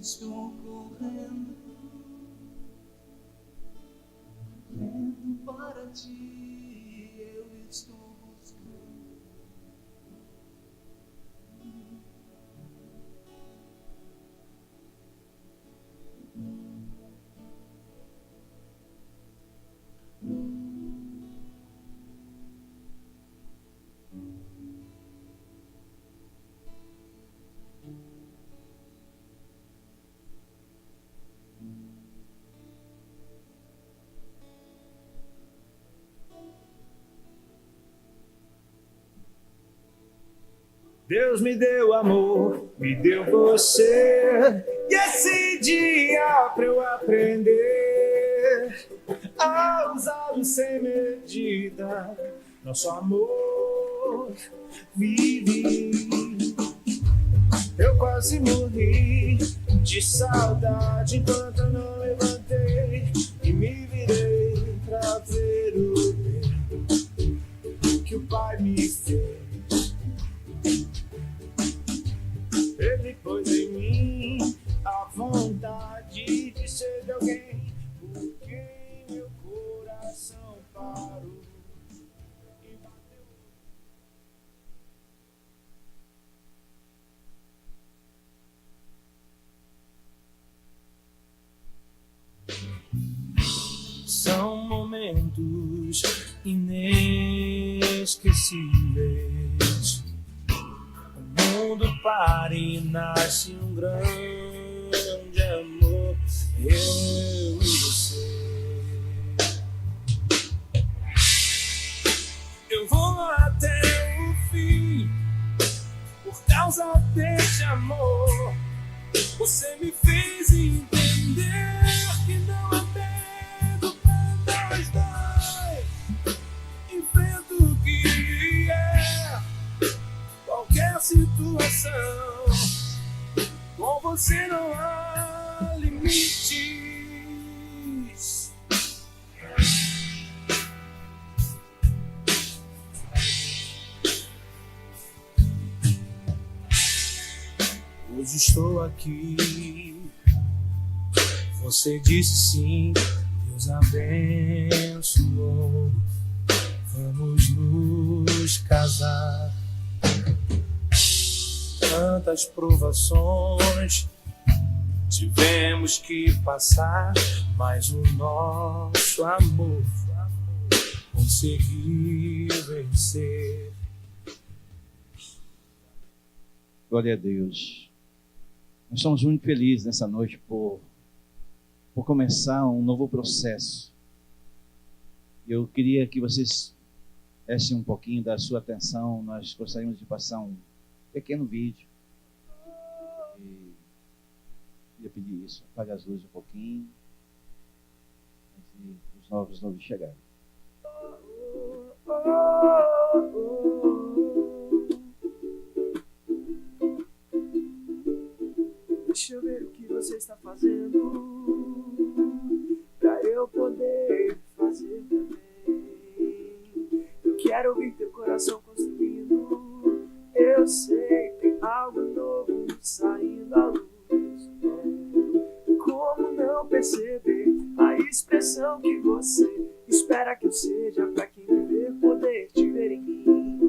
Estou correndo, correndo para ti, eu estou buscando. Deus me deu amor, me deu você. E esse dia pra eu aprender a usá-lo sem medida. Nosso amor vive. Eu quase morri de saudade enquanto eu não levantei e me virei pra ver o bem que o Pai me fez. Ele pôs em mim a vontade de ser de alguém por quem meu coração parou e bateu. São momentos inesquecíveis. O mundo para e nasce um grande amor, eu e você. Eu vou até o fim por causa desse amor. Você me fez entender que não há medo pra nós dois. Enfrento o que vier, qualquer situação. Com você não há limites. Hoje estou aqui. Você disse sim, Deus abençoou. Vamos nos casar. Tantas provações tivemos que passar, mas o nosso amor conseguiu vencer. Glória a Deus. Nós estamos muito felizes nessa noite por começar um novo processo. Eu queria que vocês dessem um pouquinho da sua atenção. Nós gostaríamos de passar um pequeno vídeo. E queria pedir isso. Apaga as luzes um pouquinho. Antes os novos chegarem. Deixa eu ver o que você está fazendo, pra eu poder fazer também. Eu quero ouvir teu coração construindo. Eu sei, tem algo novo saindo à luz. Como não perceber a expressão que você espera que eu seja, pra quem me ver poder te ver em mim.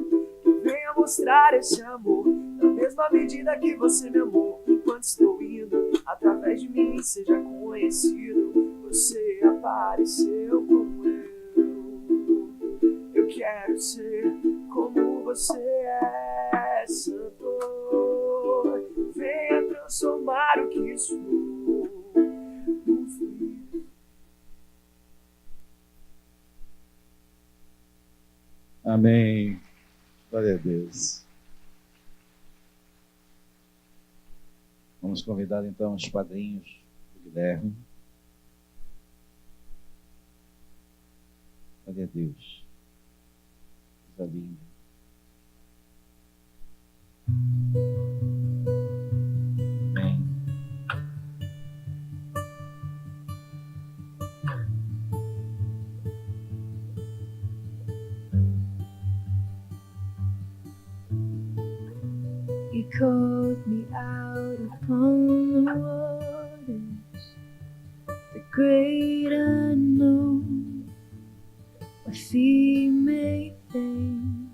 Que venha mostrar esse amor na mesma medida que você me amou. Enquanto estou indo, através de mim seja conhecido. Você apareceu como eu quero ser como você é, Santo. Venha Amém. Glória a Deus. Vamos convidar então os padrinhos do Guilherme. Glória a Deus. Coisa linda. Amém. You called me out upon the waters, the great unknown, my feet may faint,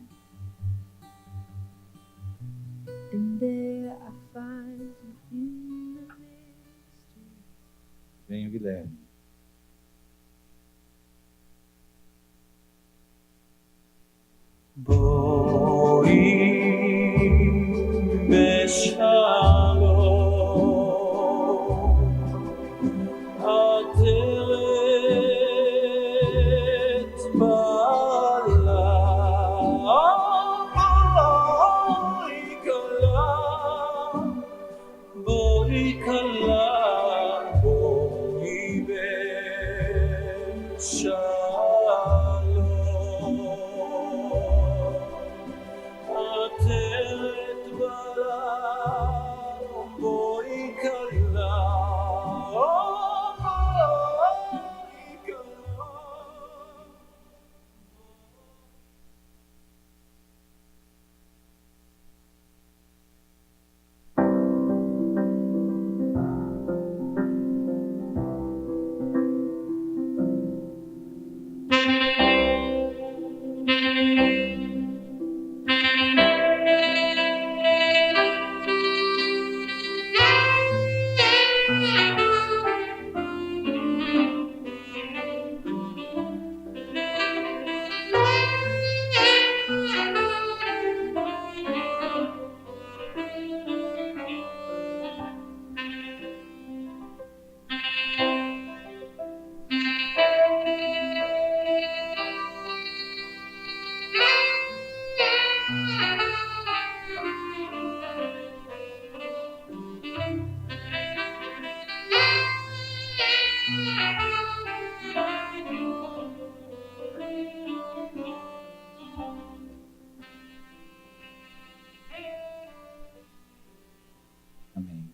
and there I find you in the mystery. Venha, Guilherme. Amém.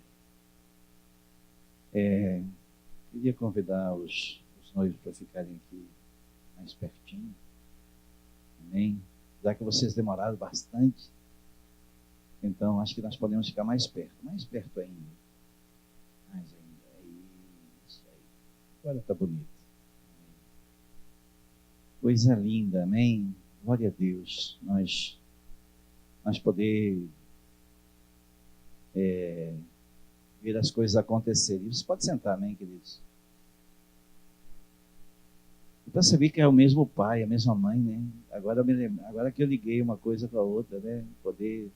Queria convidar os noivos para ficarem aqui mais pertinho. Amém. Já que vocês demoraram bastante, então acho que nós podemos ficar mais perto ainda. Mais ainda. É isso aí. Agora está bonito. Amém. Coisa linda, amém. Glória a Deus. Nós poder ver as coisas acontecerem. Você pode sentar, amém, queridos? Eu percebi que é o mesmo pai, a mesma mãe, né? Agora que eu liguei uma coisa com a outra, né? Poder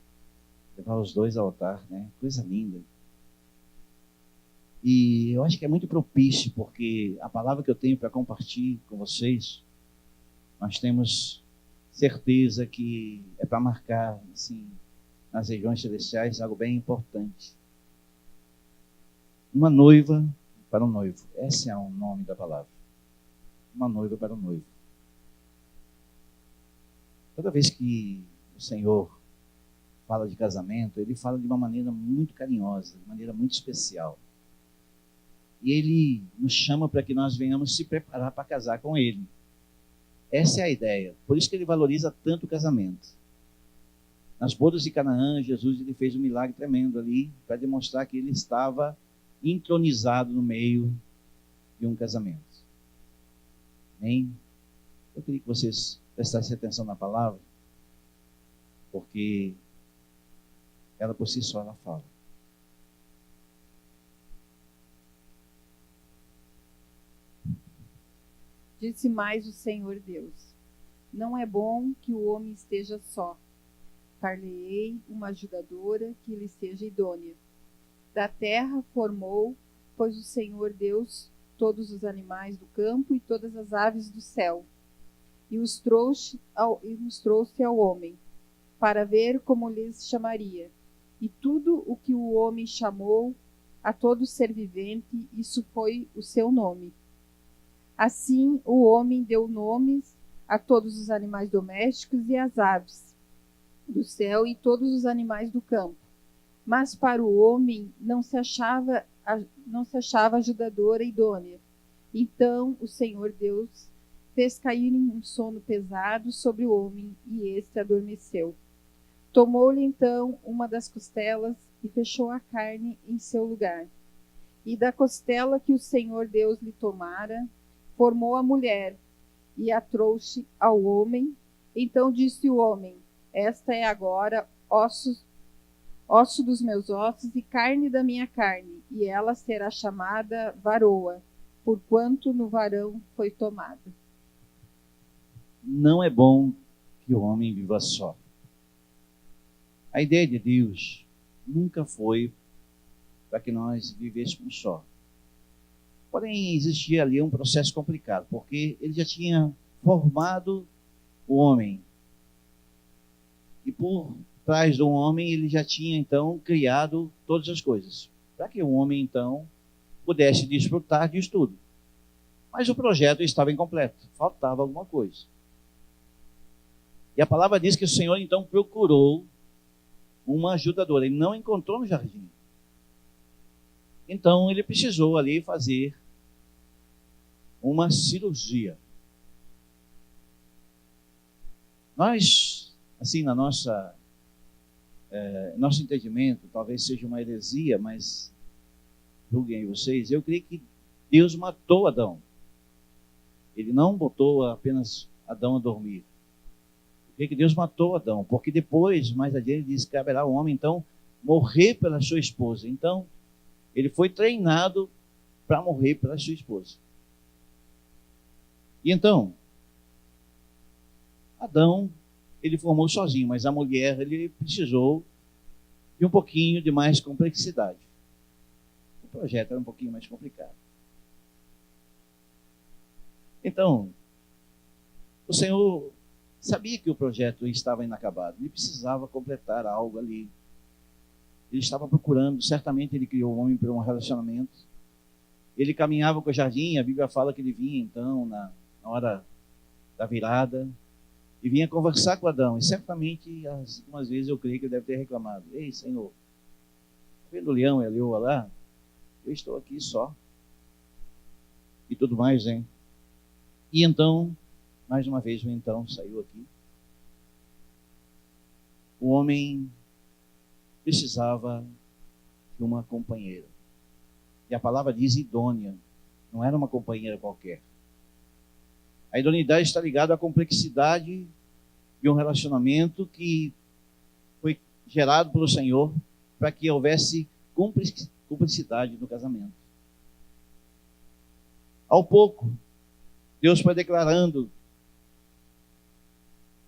levar os dois ao altar, né? Coisa linda. E eu acho que é muito propício, porque a palavra que eu tenho para compartilhar com vocês, nós temos certeza que é para marcar, assim, nas regiões celestiais, algo bem importante. Uma noiva para um noivo. Esse é o nome da palavra. Uma noiva para um noivo. Toda vez que o Senhor fala de casamento, Ele fala de uma maneira muito carinhosa, de maneira muito especial. E Ele nos chama para que nós venhamos se preparar para casar com Ele. Essa é a ideia. Por isso que Ele valoriza tanto o casamento. Nas bodas de Canaã, Jesus ele fez um milagre tremendo ali para demonstrar que Ele estava entronizado no meio de um casamento. Amém? Eu queria que vocês prestassem atenção na palavra, porque ela por si só ela fala. Disse mais o Senhor Deus: não é bom que o homem esteja só. Far-lhe-ei uma ajudadora que lhe seja idônea. Da terra formou, pois o Senhor Deus, todos os animais do campo e todas as aves do céu, e os trouxe ao homem, para ver como lhes chamaria. E tudo o que o homem chamou a todo ser vivente, isso foi o seu nome. Assim o homem deu nomes a todos os animais domésticos e às aves do céu e todos os animais do campo. Mas para o homem não se achava ajudadora idônea. Então o Senhor Deus fez cair um sono pesado sobre o homem, e este adormeceu. Tomou-lhe então uma das costelas e fechou a carne em seu lugar. E da costela que o Senhor Deus lhe tomara, formou a mulher e a trouxe ao homem. Então disse o homem: esta é agora osso dos meus ossos e carne da minha carne, e ela será chamada varoa, porquanto no varão foi tomada. Não é bom que o homem viva só. A ideia de Deus nunca foi para que nós vivêssemos só. Porém, existia ali um processo complicado, porque ele já tinha formado o homem. E por trás do homem, ele já tinha, então, criado todas as coisas, para que o homem, então, pudesse desfrutar disso tudo. Mas o projeto estava incompleto, faltava alguma coisa. E a palavra diz que o Senhor, então, procurou uma ajudadora. Ele não encontrou no jardim. Então, ele precisou ali fazer uma cirurgia. Nós, assim, na nosso entendimento, talvez seja uma heresia, mas julguem vocês, eu creio que Deus matou Adão. Ele não botou apenas Adão a dormir. Eu creio que Deus matou Adão, porque depois, mais adiante, ele diz que caberá ao homem, então, morrer pela sua esposa. Então, ele foi treinado para morrer pela sua esposa. E então, Adão, ele formou sozinho, mas a mulher, ele precisou de um pouquinho de mais complexidade. O projeto era um pouquinho mais complicado. Então, o Senhor sabia que o projeto estava inacabado. Ele precisava completar algo ali. Ele estava procurando, certamente ele criou o homem para um relacionamento. Ele caminhava com o jardim, a Bíblia fala que ele vinha então na hora da virada e vinha conversar com Adão. E certamente, algumas vezes eu creio que ele deve ter reclamado: ei, Senhor, tá vendo o leão e a leoa lá? Eu estou aqui só. E tudo mais, hein? E então, mais uma vez, o então saiu aqui. O homem precisava de uma companheira. E a palavra diz idônea. Não era uma companheira qualquer. A idoneidade está ligada à complexidade de um relacionamento que foi gerado pelo Senhor para que houvesse cumplicidade no casamento. Ao pouco, Deus foi declarando,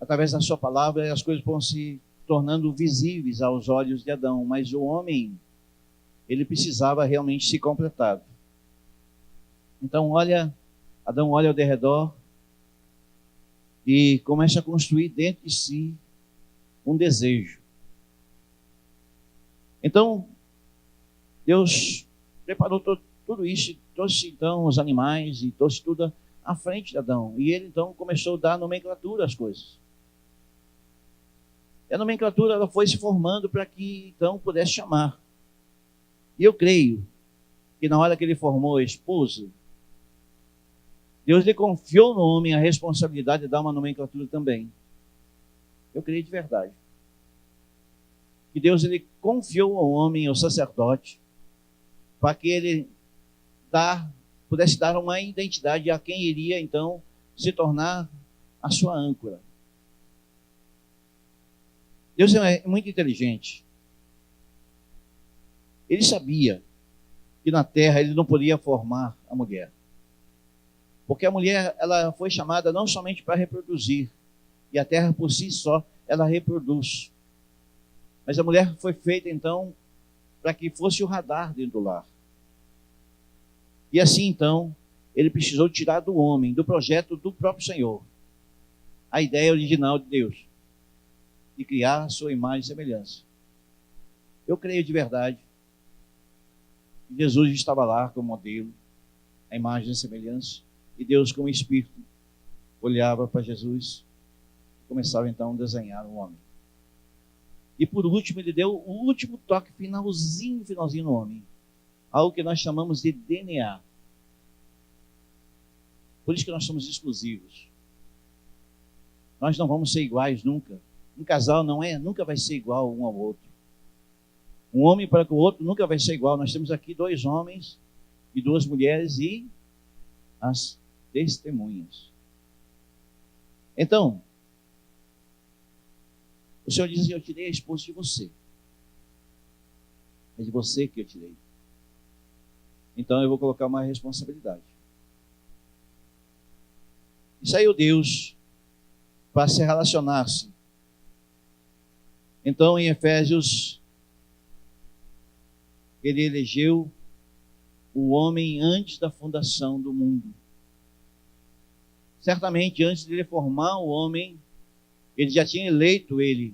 através da sua palavra, as coisas vão se tornando visíveis aos olhos de Adão, mas o homem, ele precisava realmente se completar. Então, Adão olha ao derredor e começa a construir dentro de si um desejo. Então, Deus preparou tudo isso, trouxe então os animais e trouxe tudo à frente de Adão. E ele então começou a dar nomenclatura às coisas. E a nomenclatura ela foi se formando para que então pudesse chamar. E eu creio que na hora que ele formou a esposa, Deus lhe confiou no homem a responsabilidade de dar uma nomenclatura também. Eu creio de verdade. Que Deus ele confiou ao homem, ao sacerdote, para que ele pudesse dar uma identidade a quem iria então se tornar a sua âncora. Deus é muito inteligente. Ele sabia que na terra ele não podia formar a mulher. Porque a mulher ela foi chamada não somente para reproduzir, e a terra por si só ela reproduz. Mas a mulher foi feita então para que fosse o radar dentro do lar. E assim então ele precisou tirar do homem, do projeto do próprio Senhor, a ideia original de Deus, de criar a sua imagem e semelhança. Eu creio de verdade que Jesus estava lá como modelo, a imagem e semelhança, e Deus, como Espírito, olhava para Jesus e começava então a desenhar um homem. E por último, ele deu o último toque finalzinho no homem, algo que nós chamamos de DNA. Por isso que nós somos exclusivos. Nós não vamos ser iguais nunca. Um casal nunca vai ser igual um ao outro. Um homem para o outro nunca vai ser igual. Nós temos aqui 2 homens e 2 mulheres e as testemunhas. Então, o Senhor diz assim: eu tirei a esposa de você. É de você que eu tirei. Então eu vou colocar uma responsabilidade. E saiu Deus para se relacionar-se. Então, em Efésios, ele elegeu o homem antes da fundação do mundo. Certamente, antes de ele formar o homem, ele já tinha eleito ele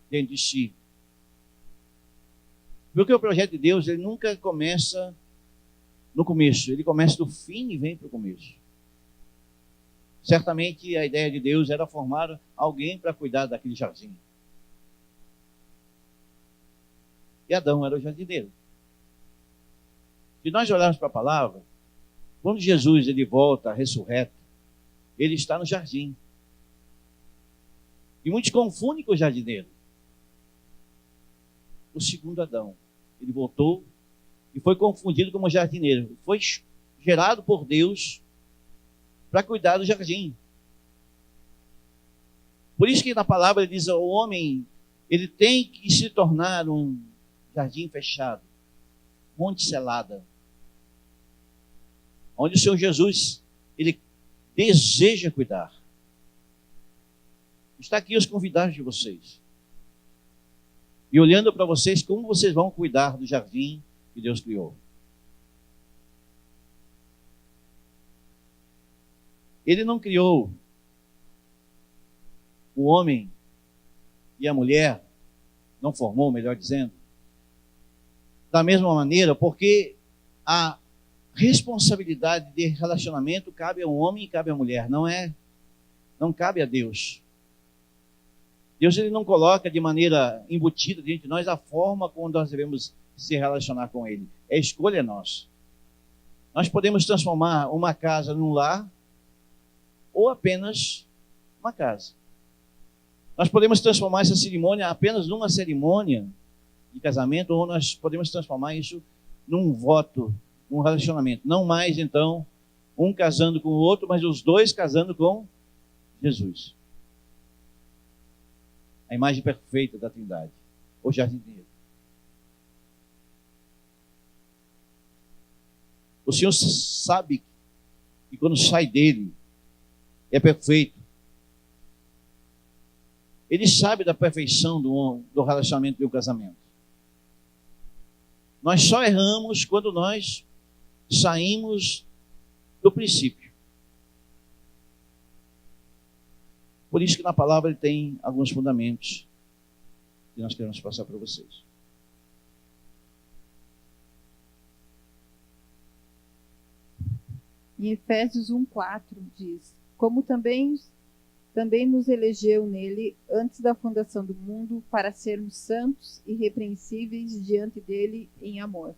dentro de si. Porque o projeto de Deus, ele nunca começa no começo, ele começa do fim e vem para o começo. Certamente a ideia de Deus era formar alguém para cuidar daquele jardim. E Adão era o jardineiro. Se nós olharmos para a palavra, quando Jesus ele volta ressurreto, ele está no jardim. E muitos confundem com o jardineiro. O segundo Adão, ele voltou e foi confundido como jardineiro. Foi gerado por Deus para cuidar do jardim. Por isso que na palavra ele diz: o homem, ele tem que se tornar um jardim fechado, fonte selada, onde o Senhor Jesus, ele deseja cuidar. Está aqui os convidados de vocês. E olhando para vocês, como vocês vão cuidar do jardim que Deus criou. Ele não criou o homem e a mulher, não formou, melhor dizendo, da mesma maneira, porque a responsabilidade de relacionamento cabe ao homem e cabe à mulher, não cabe a Deus. Deus ele não coloca de maneira embutida diante de nós a forma como nós devemos se relacionar com Ele. É escolha nossa. Nós podemos transformar uma casa num lar ou apenas uma casa. Nós podemos transformar essa cerimônia apenas numa cerimônia de casamento, ou nós podemos transformar isso num voto, num relacionamento. Não mais, então, um casando com o outro, mas os 2 casando com Jesus. A imagem perfeita da Trindade, o jardineiro. O Senhor sabe que quando sai dele, é perfeito. Ele sabe da perfeição do relacionamento e do casamento. Nós só erramos quando nós saímos do princípio. Por isso que na palavra ele tem alguns fundamentos que nós queremos passar para vocês. Em Efésios 1:4 diz: como também nos elegeu nele antes da fundação do mundo para sermos santos e irrepreensíveis diante dele em amor.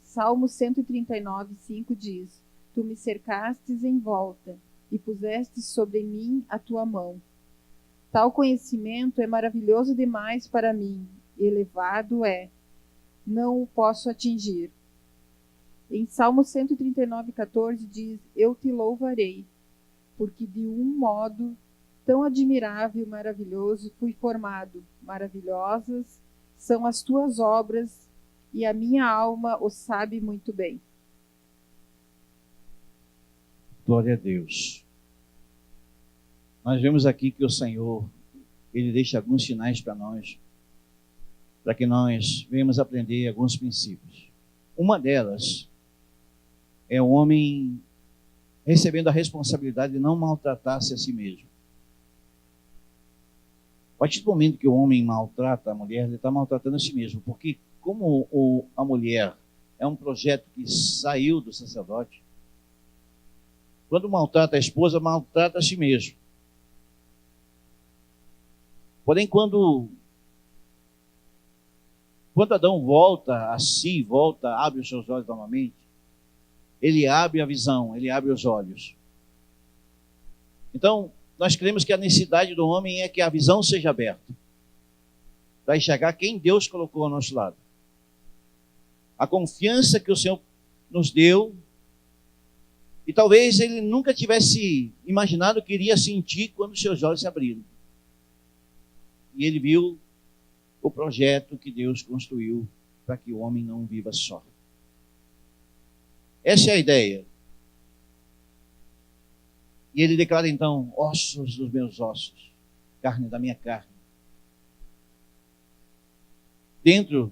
Salmo 139:5 diz: tu me cercastes em volta e pusestes sobre mim a tua mão. Tal conhecimento é maravilhoso demais para mim, elevado é, não o posso atingir. Em Salmo 139:14 diz: eu te louvarei, porque de um modo tão admirável e maravilhoso fui formado. Maravilhosas são as tuas obras, e a minha alma o sabe muito bem. Glória a Deus. Nós vemos aqui que o Senhor, ele deixa alguns sinais para nós, para que nós venhamos aprender alguns princípios. Uma delas é o homem recebendo a responsabilidade de não maltratar-se a si mesmo. A partir do momento que o homem maltrata a mulher, ele está maltratando a si mesmo, porque como a mulher é um projeto que saiu do sacerdote, quando maltrata a esposa, maltrata a si mesmo. Porém, quando Adão volta a si, abre os seus olhos novamente, ele abre a visão, ele abre os olhos. Então, nós cremos que a necessidade do homem é que a visão seja aberta, para enxergar quem Deus colocou ao nosso lado. A confiança que o Senhor nos deu, e talvez ele nunca tivesse imaginado o que iria sentir quando seus olhos se abriram. E ele viu o projeto que Deus construiu para que o homem não viva só. Essa é a ideia. E ele declara então, ossos dos meus ossos, carne da minha carne. Dentro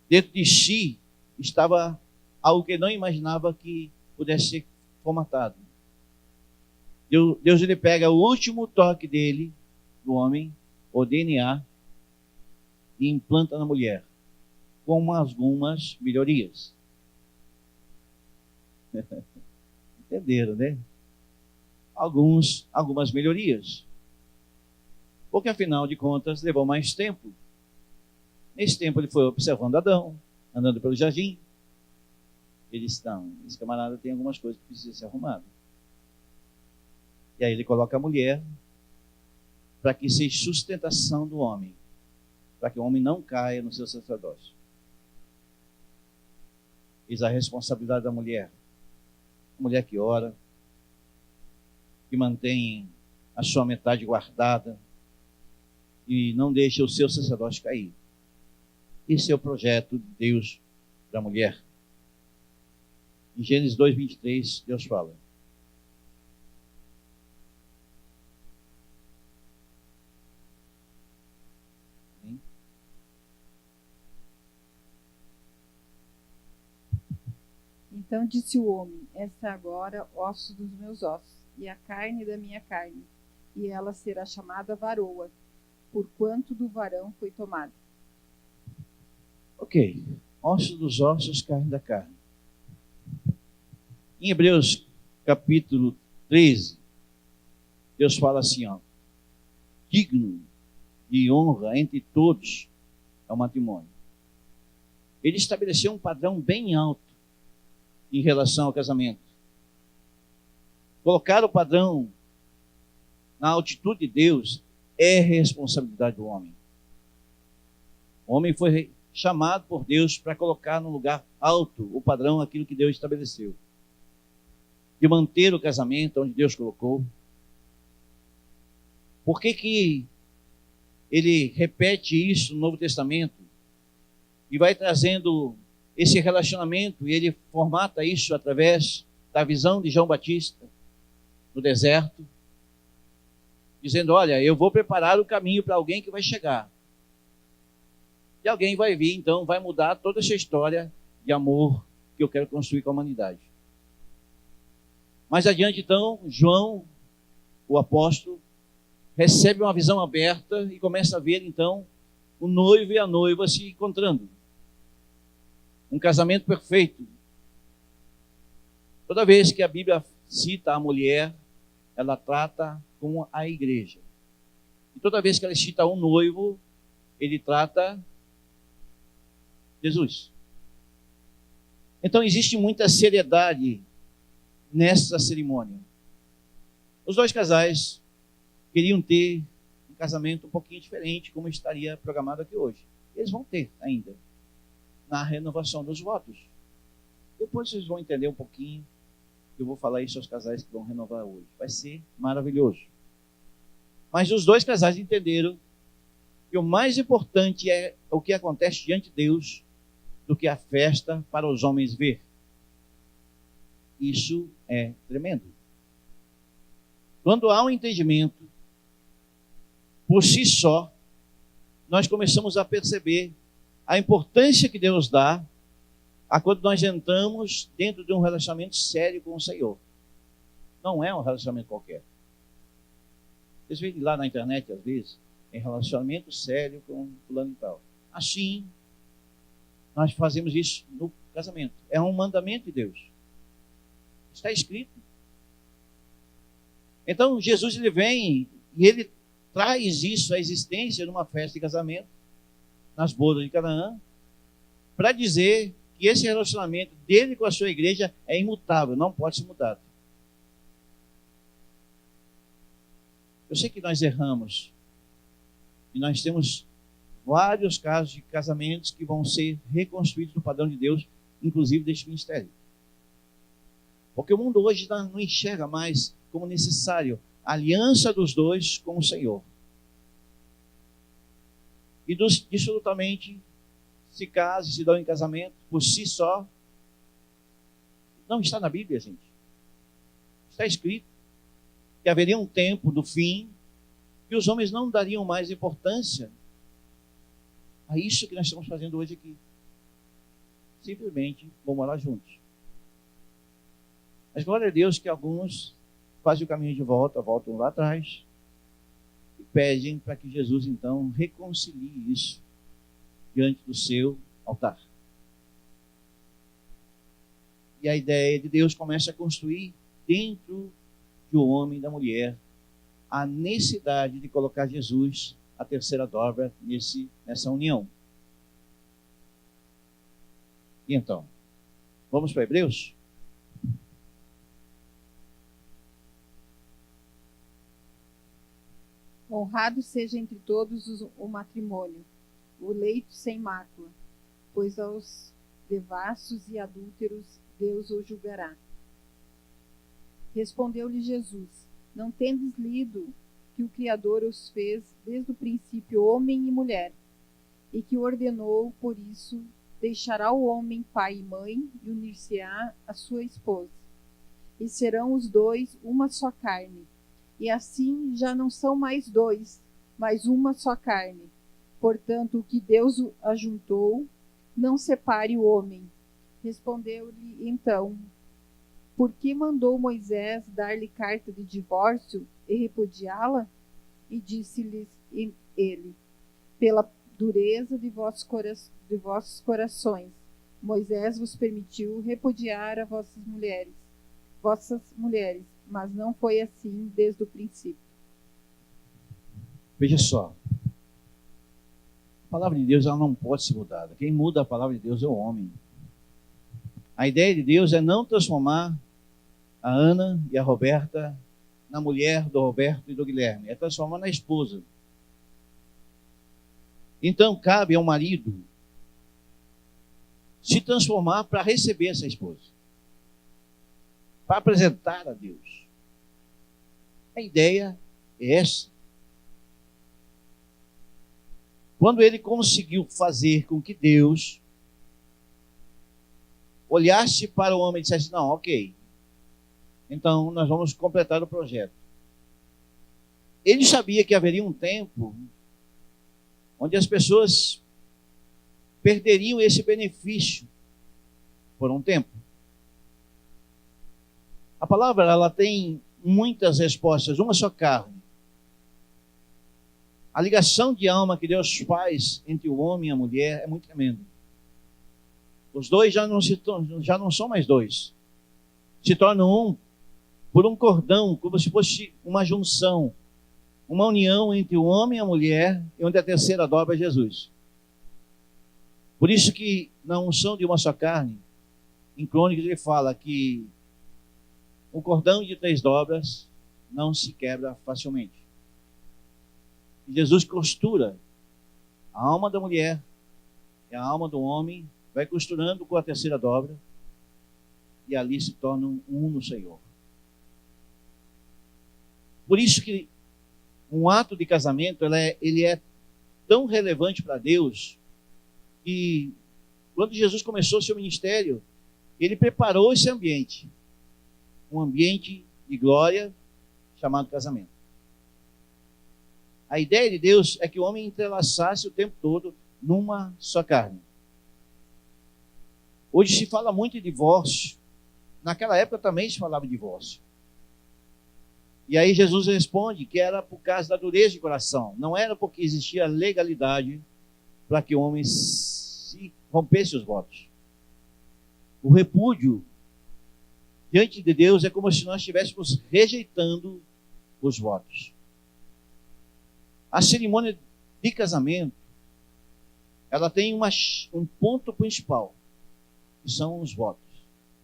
de si estava algo que ele não imaginava que pudesse ser formatado. Deus ele pega o último toque dele, do homem, o DNA, e implanta na mulher, com algumas melhorias. Entenderam, né? Algumas melhorias. Porque, afinal de contas, levou mais tempo. Nesse tempo, ele foi observando Adão, andando pelo jardim. Ele disse, não, esse camarada tem algumas coisas que precisam ser arrumadas. E aí ele coloca a mulher para que seja sustentação do homem, para que o homem não caia no seu sacerdócio. Eis a responsabilidade da mulher. A mulher que ora, que mantém a sua metade guardada e não deixa o seu sacerdócio cair. Esse é o projeto de Deus da mulher. Em Gênesis 2:23, Deus fala: Então disse o homem, esta agora osso dos meus ossos, e a carne da minha carne, e ela será chamada varoa, porquanto do varão foi tomada. Ok, osso dos ossos, carne da carne. Em Hebreus capítulo 13, Deus fala assim, ó: digno de honra entre todos é o matrimônio. Ele estabeleceu um padrão bem alto em relação ao casamento. Colocar o padrão na altitude de Deus é responsabilidade do homem. O homem foi chamado por Deus para colocar no lugar alto o padrão, aquilo que Deus estabeleceu. De manter o casamento onde Deus colocou. Por que ele repete isso no Novo Testamento? E vai trazendo esse relacionamento, e ele formata isso através da visão de João Batista no deserto, dizendo, olha, eu vou preparar o caminho para alguém que vai chegar. E alguém vai vir, então, vai mudar toda essa história de amor que eu quero construir com a humanidade. Mais adiante, então, João, o apóstolo, recebe uma visão aberta e começa a ver, então, o noivo e a noiva se encontrando. Um casamento perfeito. Toda vez que a Bíblia cita a mulher, ela trata como a igreja. E toda vez que ela cita um noivo, ele trata Jesus. Então existe muita seriedade nessa cerimônia. Os dois casais queriam ter um casamento um pouquinho diferente, como estaria programado aqui hoje. Eles vão ter ainda, na renovação dos votos. Depois vocês vão entender um pouquinho. Eu vou falar isso aos casais que vão renovar hoje. Vai ser maravilhoso. Mas os dois casais entenderam que o mais importante é o que acontece diante de Deus do que a festa para os homens ver. Isso é tremendo. Quando há um entendimento, por si só, nós começamos a perceber a importância que Deus dá a quando nós entramos dentro de um relacionamento sério com o Senhor. Não é um relacionamento qualquer. Vocês veem lá na internet, às vezes, em relacionamento sério com fulano e tal. Assim, nós fazemos isso no casamento. É um mandamento de Deus. Está escrito. Então, Jesus ele vem e ele traz isso à existência numa festa de casamento, nas bodas de Canaã, para dizer que esse relacionamento dele com a sua igreja é imutável, não pode ser mudado. Eu sei que nós erramos, e nós temos vários casos de casamentos que vão ser reconstruídos no padrão de Deus, inclusive deste ministério. Porque o mundo hoje não enxerga mais como necessário a aliança dos dois com o Senhor. E absolutamente se casam, se dão em casamento por si só. Não está na Bíblia, gente. Está escrito que haveria um tempo do fim que os homens não dariam mais importância a isso que nós estamos fazendo hoje aqui. Simplesmente vão morar juntos. Mas glória a Deus que alguns fazem o caminho de volta, voltam lá atrás e pedem para que Jesus então reconcilie isso diante do seu altar. E a ideia de Deus começa a construir dentro do homem e da mulher a necessidade de colocar Jesus, a terceira dobra, nessa união. E então, vamos para Hebreus? Honrado seja entre todos o matrimônio, o leito sem mácula, pois aos devassos e adúlteros Deus o julgará. Respondeu-lhe Jesus: não tendes lido que o Criador os fez desde o princípio homem e mulher, e que ordenou, por isso, deixará o homem pai e mãe e unir-se-á a sua esposa, e serão os dois uma só carne. E assim já não são mais dois, mas uma só carne. Portanto, o que Deus ajuntou, não separe o homem. Respondeu-lhe então: por que mandou Moisés dar-lhe carta de divórcio e repudiá-la? E disse-lhes ele: pela dureza de vossos corações, Moisés vos permitiu repudiar a vossas mulheres, mas não foi assim desde o princípio. Veja só, a palavra de Deus ela não pode ser mudada. Quem muda a palavra de Deus é o homem. A ideia de Deus é não transformar a Ana e a Roberta na mulher do Roberto e do Guilherme, é transformar na esposa. Então cabe ao marido se transformar para receber essa esposa, para apresentar a Deus. A ideia é essa. Quando ele conseguiu fazer com que Deus olhasse para o homem e dissesse: não, ok, então nós vamos completar o projeto. Ele sabia que haveria um tempo onde as pessoas perderiam esse benefício por um tempo. A palavra ela tem muitas respostas, uma só carne. A ligação de alma que Deus faz entre o homem e a mulher é muito tremenda. Os dois já não são mais dois. Se tornam um por um cordão, como se fosse uma junção, uma união entre o homem e a mulher, e onde a terceira dobra é Jesus. Por isso que na unção de uma só carne, em Crônicas ele fala que o cordão de 3 dobras não se quebra facilmente. E Jesus costura a alma da mulher e a alma do homem, vai costurando com a terceira dobra, e ali se tornam um no Senhor. Por isso que um ato de casamento ele é tão relevante para Deus, que quando Jesus começou seu ministério, ele preparou esse ambiente, um ambiente de glória chamado casamento. A ideia de Deus é que o homem entrelaçasse o tempo todo numa só carne. Hoje se fala muito de divórcio. Naquela época também se falava de divórcio. E aí Jesus responde que era por causa da dureza de coração. Não era porque existia legalidade para que o homem se rompesse os votos. O repúdio diante de Deus é como se nós estivéssemos rejeitando os votos. A cerimônia de casamento, ela tem um ponto principal, que são os votos.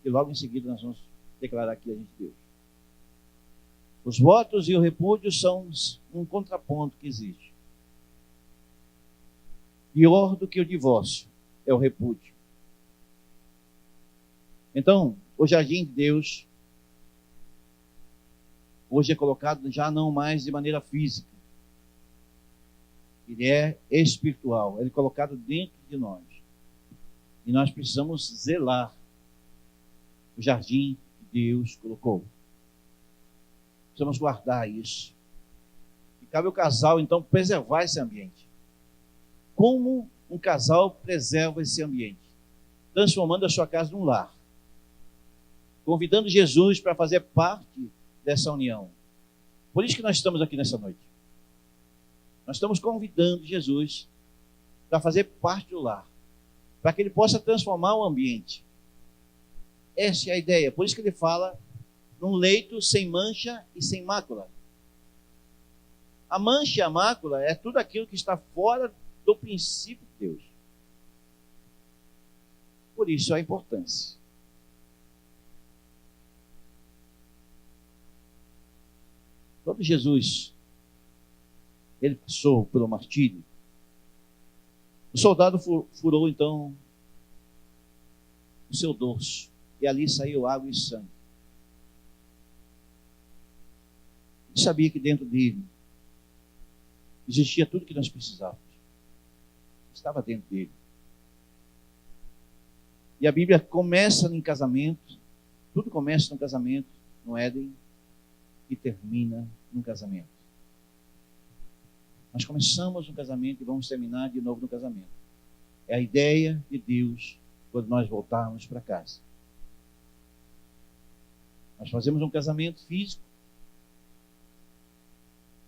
E logo em seguida nós vamos declarar aqui a gente Deus. Os votos e o repúdio são um contraponto que existe. Pior do que o divórcio é o repúdio. Então, o jardim de Deus hoje é colocado já não mais de maneira física. Ele é espiritual, ele é colocado dentro de nós. E nós precisamos zelar o jardim que Deus colocou. Precisamos guardar isso. E cabe ao casal, então, preservar esse ambiente. Como um casal preserva esse ambiente? Transformando a sua casa num lar. Convidando Jesus para fazer parte dessa união. Por isso que nós estamos aqui nessa noite. Nós estamos convidando Jesus para fazer parte do lar. Para que ele possa transformar o ambiente. Essa é a ideia. Por isso que ele fala num leito sem mancha e sem mácula. A mancha e a mácula é tudo aquilo que está fora do princípio de Deus. Por isso a importância. Quando Jesus ele passou pelo martírio, o soldado furou então o seu dorso, e ali saiu água e sangue. Ele sabia que dentro dele existia tudo que nós precisávamos. Estava dentro dele. E a Bíblia começa em casamento, tudo começa no casamento, no Éden, e termina no casamento. Nós começamos no casamento e vamos terminar de novo no casamento. É a ideia de Deus quando nós voltarmos para casa. Nós fazemos um casamento físico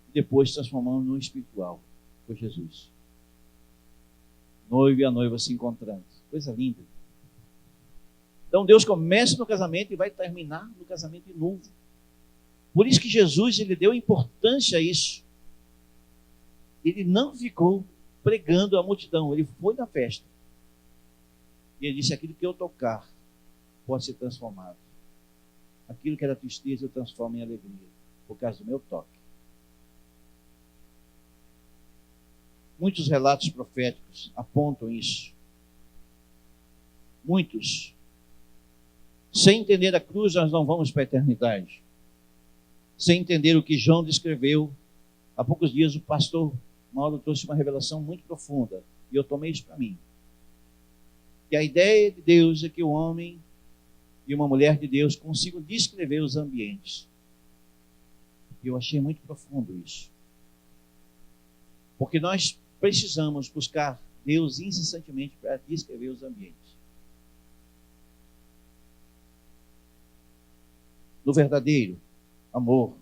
e depois transformamos no espiritual, por Jesus. Noivo e a noiva se encontrando. Coisa linda. Então Deus começa no casamento e vai terminar no casamento de novo. Por isso que Jesus ele deu importância a isso. Ele não ficou pregando a multidão, ele foi na festa. E ele disse: aquilo que eu tocar pode ser transformado. Aquilo que era tristeza eu transformo em alegria, por causa do meu toque. Muitos relatos proféticos apontam isso. Muitos. Sem entender a cruz, nós não vamos para a eternidade. Sem entender o que João descreveu, há poucos dias o pastor Mauro trouxe uma revelação muito profunda, e eu tomei isso para mim. Que a ideia de Deus é que o homem e uma mulher de Deus consigam descrever os ambientes. E eu achei muito profundo isso. Porque nós precisamos buscar Deus incessantemente para descrever os ambientes. No verdadeiro amor,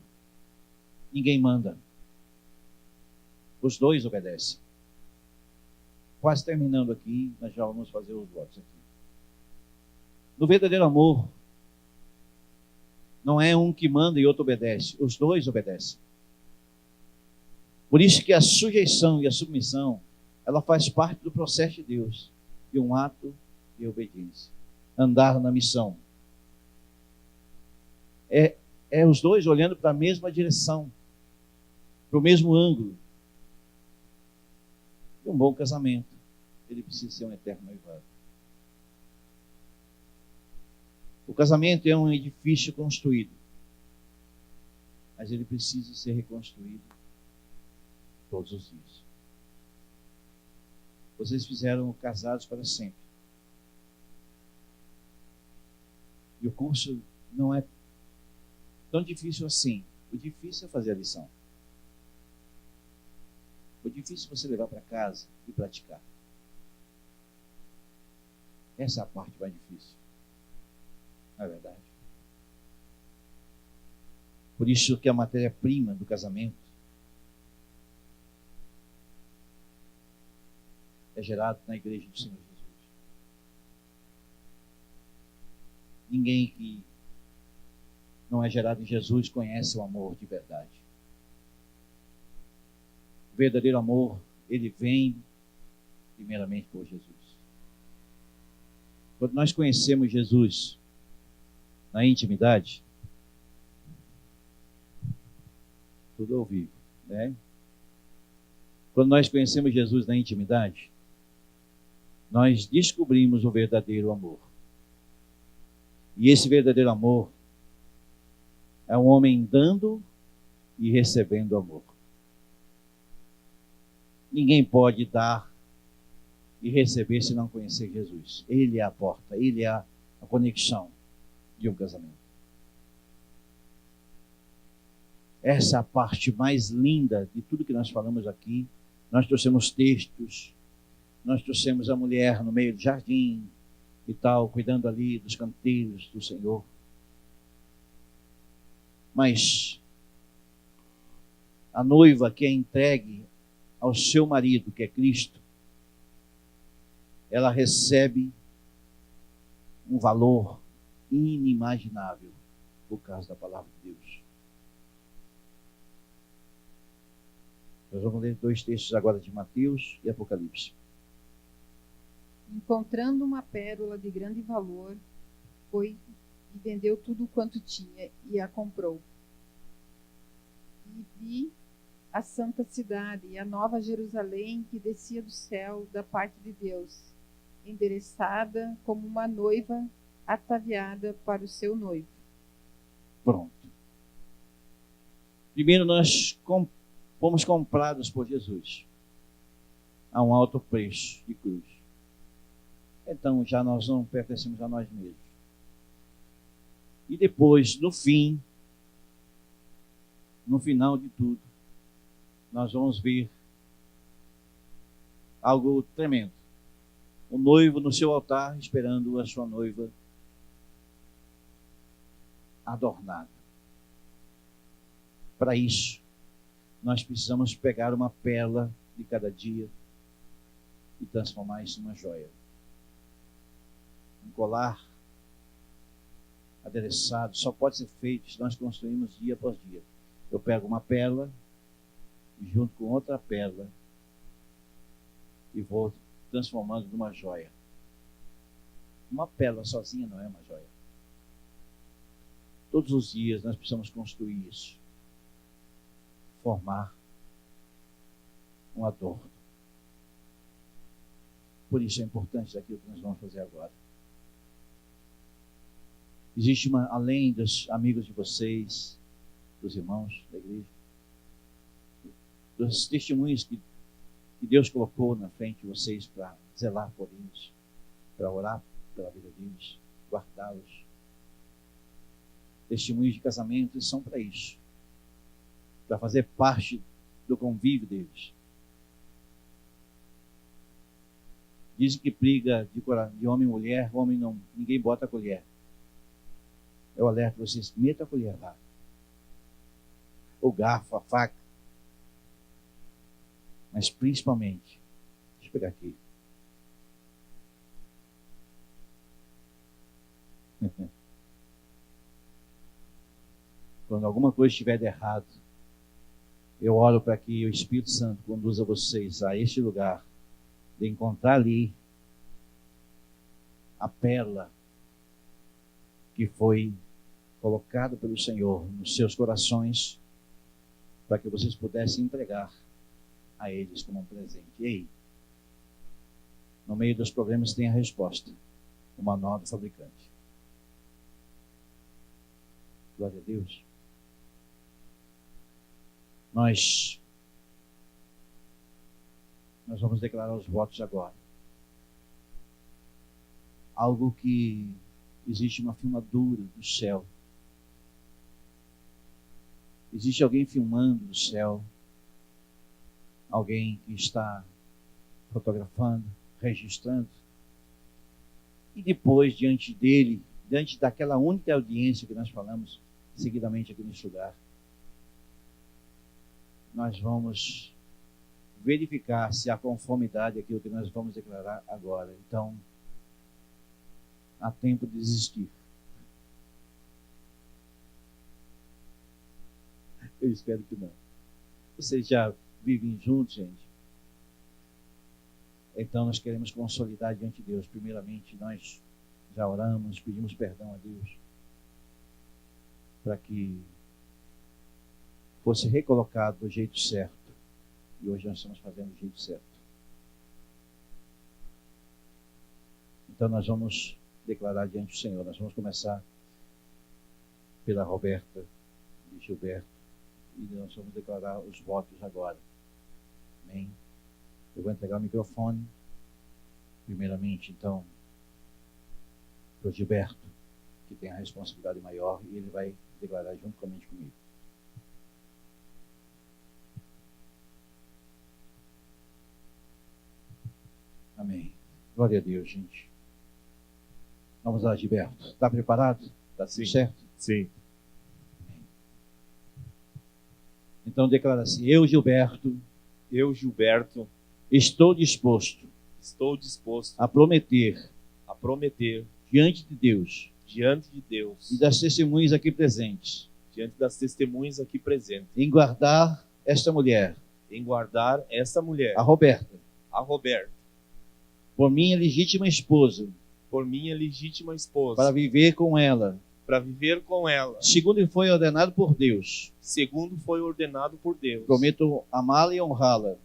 ninguém manda. Os dois obedecem. Quase terminando aqui, nós já vamos fazer os votos aqui. No verdadeiro amor, não é um que manda e outro obedece. Os dois obedecem. Por isso que a sujeição e a submissão, ela faz parte do processo de Deus, de um ato de obediência. Andar na missão. É os dois olhando para a mesma direção, para o mesmo ângulo. E um bom casamento, ele precisa ser um eterno noivado. O casamento é um edifício construído, mas ele precisa ser reconstruído todos os dias. Vocês fizeram casados para sempre. E o curso não é tão difícil assim. O difícil é fazer a lição. O difícil é você levar para casa e praticar. Essa é a parte mais difícil. Não é verdade? Por isso que a matéria-prima do casamento é gerado na igreja do Senhor Jesus. Ninguém que não é gerado em Jesus conhece o amor de verdade. O verdadeiro amor, ele vem primeiramente por Jesus. Quando nós conhecemos Jesus na intimidade, tudo ao vivo, né? Quando nós conhecemos Jesus na intimidade, nós descobrimos o verdadeiro amor. E esse verdadeiro amor é um homem dando e recebendo amor. Ninguém pode dar e receber se não conhecer Jesus. Ele é a porta, ele é a conexão de um casamento. Essa é a parte mais linda de tudo que nós falamos aqui. Nós trouxemos textos, nós trouxemos a mulher no meio do jardim e tal, cuidando ali dos canteiros do Senhor. Mas a noiva que é entregue ao seu marido, que é Cristo, ela recebe um valor inimaginável por causa da palavra de Deus. Nós vamos ler 2 textos agora de Mateus e Apocalipse. Encontrando uma pérola de grande valor, foi e vendeu tudo quanto tinha e a comprou. E vi a santa cidade e a nova Jerusalém que descia do céu da parte de Deus, endereçada como uma noiva ataviada para o seu noivo. Pronto. Primeiro nós fomos comprados por Jesus a um alto preço de cruz. Então já nós não pertencemos a nós mesmos. E depois, no final de tudo, nós vamos ver algo tremendo. O noivo no seu altar esperando a sua noiva adornada. Para isso, nós precisamos pegar uma pérola de cada dia e transformar isso numa joia. Um colar adereçado só pode ser feito se nós construímos dia após dia. Eu pego uma pérola e junto com outra pérola e vou transformando numa joia. Uma pérola sozinha não é uma joia. Todos os dias nós precisamos construir isso. Formar um adorno. Por isso é importante aquilo que nós vamos fazer agora. Existe além dos amigos de vocês, dos irmãos da igreja, dos testemunhos que Deus colocou na frente de vocês para zelar por eles, para orar pela vida deles, guardá-los. Testemunhos de casamento são para isso, para fazer parte do convívio deles. Dizem que briga de homem e mulher, homem não, ninguém bota a colher. Eu alerto vocês, meta a colher lá. O garfo, a faca. Mas principalmente, deixa eu pegar aqui. Quando alguma coisa estiver de errado, eu oro para que o Espírito Santo conduza vocês a este lugar, de encontrar ali a pérola que foi colocada pelo Senhor nos seus corações, para que vocês pudessem entregar a eles como um presente. E aí, no meio dos problemas tem a resposta, o manual do fabricante. Glória a Deus. Nós vamos declarar os votos agora. Algo que existe uma filmadura do céu. Existe alguém filmando do céu. Alguém que está fotografando, registrando. E depois, diante dele, diante daquela única audiência que nós falamos seguidamente aqui nesse lugar, nós vamos verificar se há conformidade àquilo que nós vamos declarar agora. Então, há tempo de desistir. Eu espero que não. Vocês já vivem juntos, gente? Então, nós queremos consolidar diante de Deus. Primeiramente, nós já oramos, pedimos perdão a Deus para que fosse recolocado do jeito certo. E hoje nós estamos fazendo do jeito certo. Então nós vamos declarar diante do Senhor. Nós vamos começar pela Roberta e Gilberto. E nós vamos declarar os votos agora. Amém? Eu vou entregar o microfone. Primeiramente, então, para o Gilberto, que tem a responsabilidade maior, e ele vai declarar juntamente comigo. Amém. Glória a Deus, gente. Vamos lá, Gilberto. Está preparado? Está tudo certo? Sim. Amém. Então declara assim: eu, Gilberto, estou disposto a prometer diante de Deus e das testemunhas aqui presentes, em guardar esta mulher, a Roberta, por minha legítima esposa, para viver com ela, segundo foi ordenado por Deus. Prometo amá-la e honrá-la,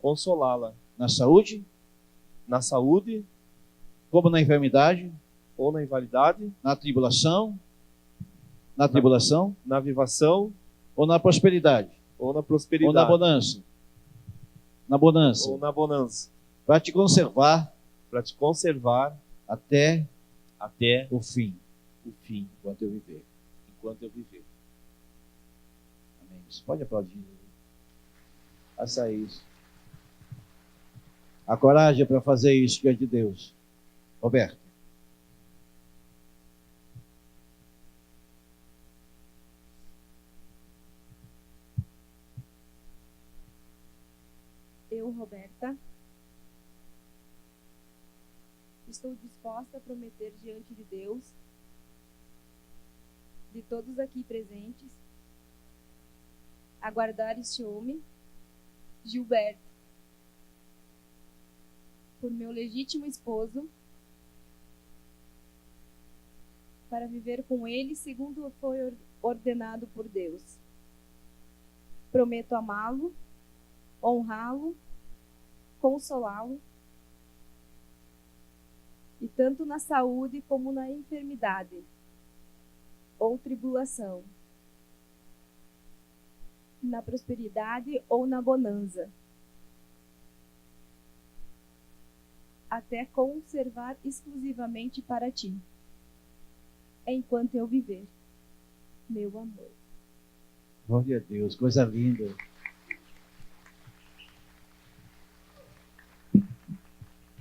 consolá-la na saúde, como na enfermidade, ou na invalidade, na tribulação, na vivação, ou na prosperidade, ou na ou prosperidade, na bonança, ou na bonança, para te conservar até o fim, enquanto eu viver. Amém. Você pode aplaudir. Faça isso. A coragem para fazer isso diante de Deus. Roberto. Eu, Roberta, estou disposta a prometer diante de Deus, de todos aqui presentes, a guardar este homem, Gilberto, por meu legítimo esposo, para viver com ele segundo foi ordenado por Deus. Prometo amá-lo, honrá-lo, consolá-lo, e tanto na saúde como na enfermidade ou tribulação, na prosperidade ou na bonança, até conservar exclusivamente para ti, enquanto eu viver, meu amor. Glória a Deus, coisa linda.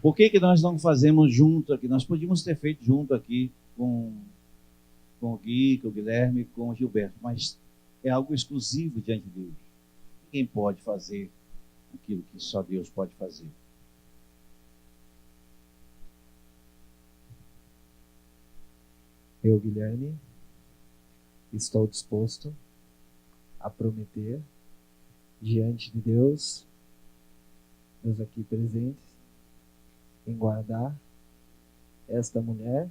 Por que nós não fazemos junto aqui? Nós podíamos ter feito junto aqui com o Gui, com o Guilherme, com o Gilberto, mas é algo exclusivo diante de Deus. Ninguém pode fazer aquilo que só Deus pode fazer. Eu, Guilherme, estou disposto a prometer diante de Deus aqui presentes, em guardar esta mulher,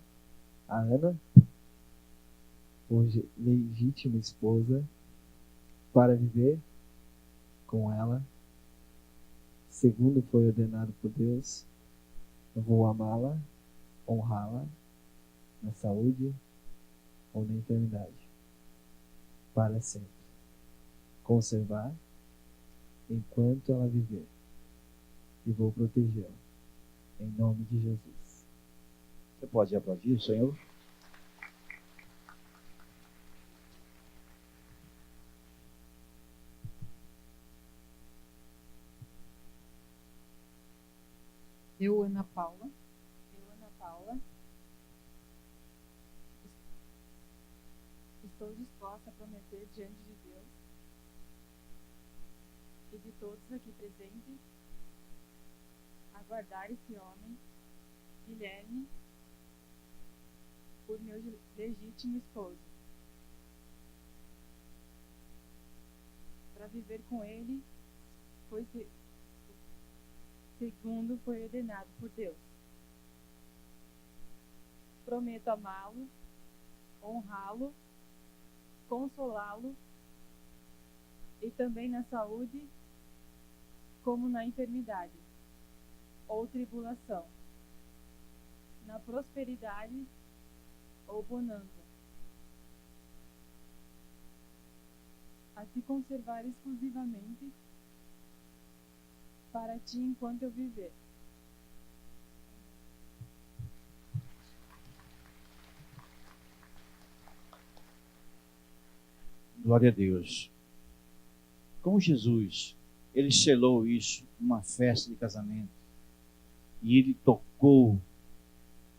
a Ana, por legítima esposa, para viver com ela, segundo foi ordenado por Deus. Eu vou amá-la, honrá-la, na saúde ou na enfermidade, para sempre, conservar enquanto ela viver, e vou protegê-la, em nome de Jesus. Você pode aplaudir o Senhor? Eu, Ana Paula, Estou disposta a prometer diante de Deus e de todos aqui presentes a guardar esse homem, Guilherme, por meu legítimo esposo, para viver com ele segundo foi ordenado por Deus. Prometo amá-lo, honrá-lo, consolá-lo e também na saúde como na enfermidade ou tribulação, na prosperidade ou bonança, a te conservar exclusivamente para ti enquanto eu viver. Glória a Deus. Como Jesus, ele selou isso numa festa de casamento. E ele tocou.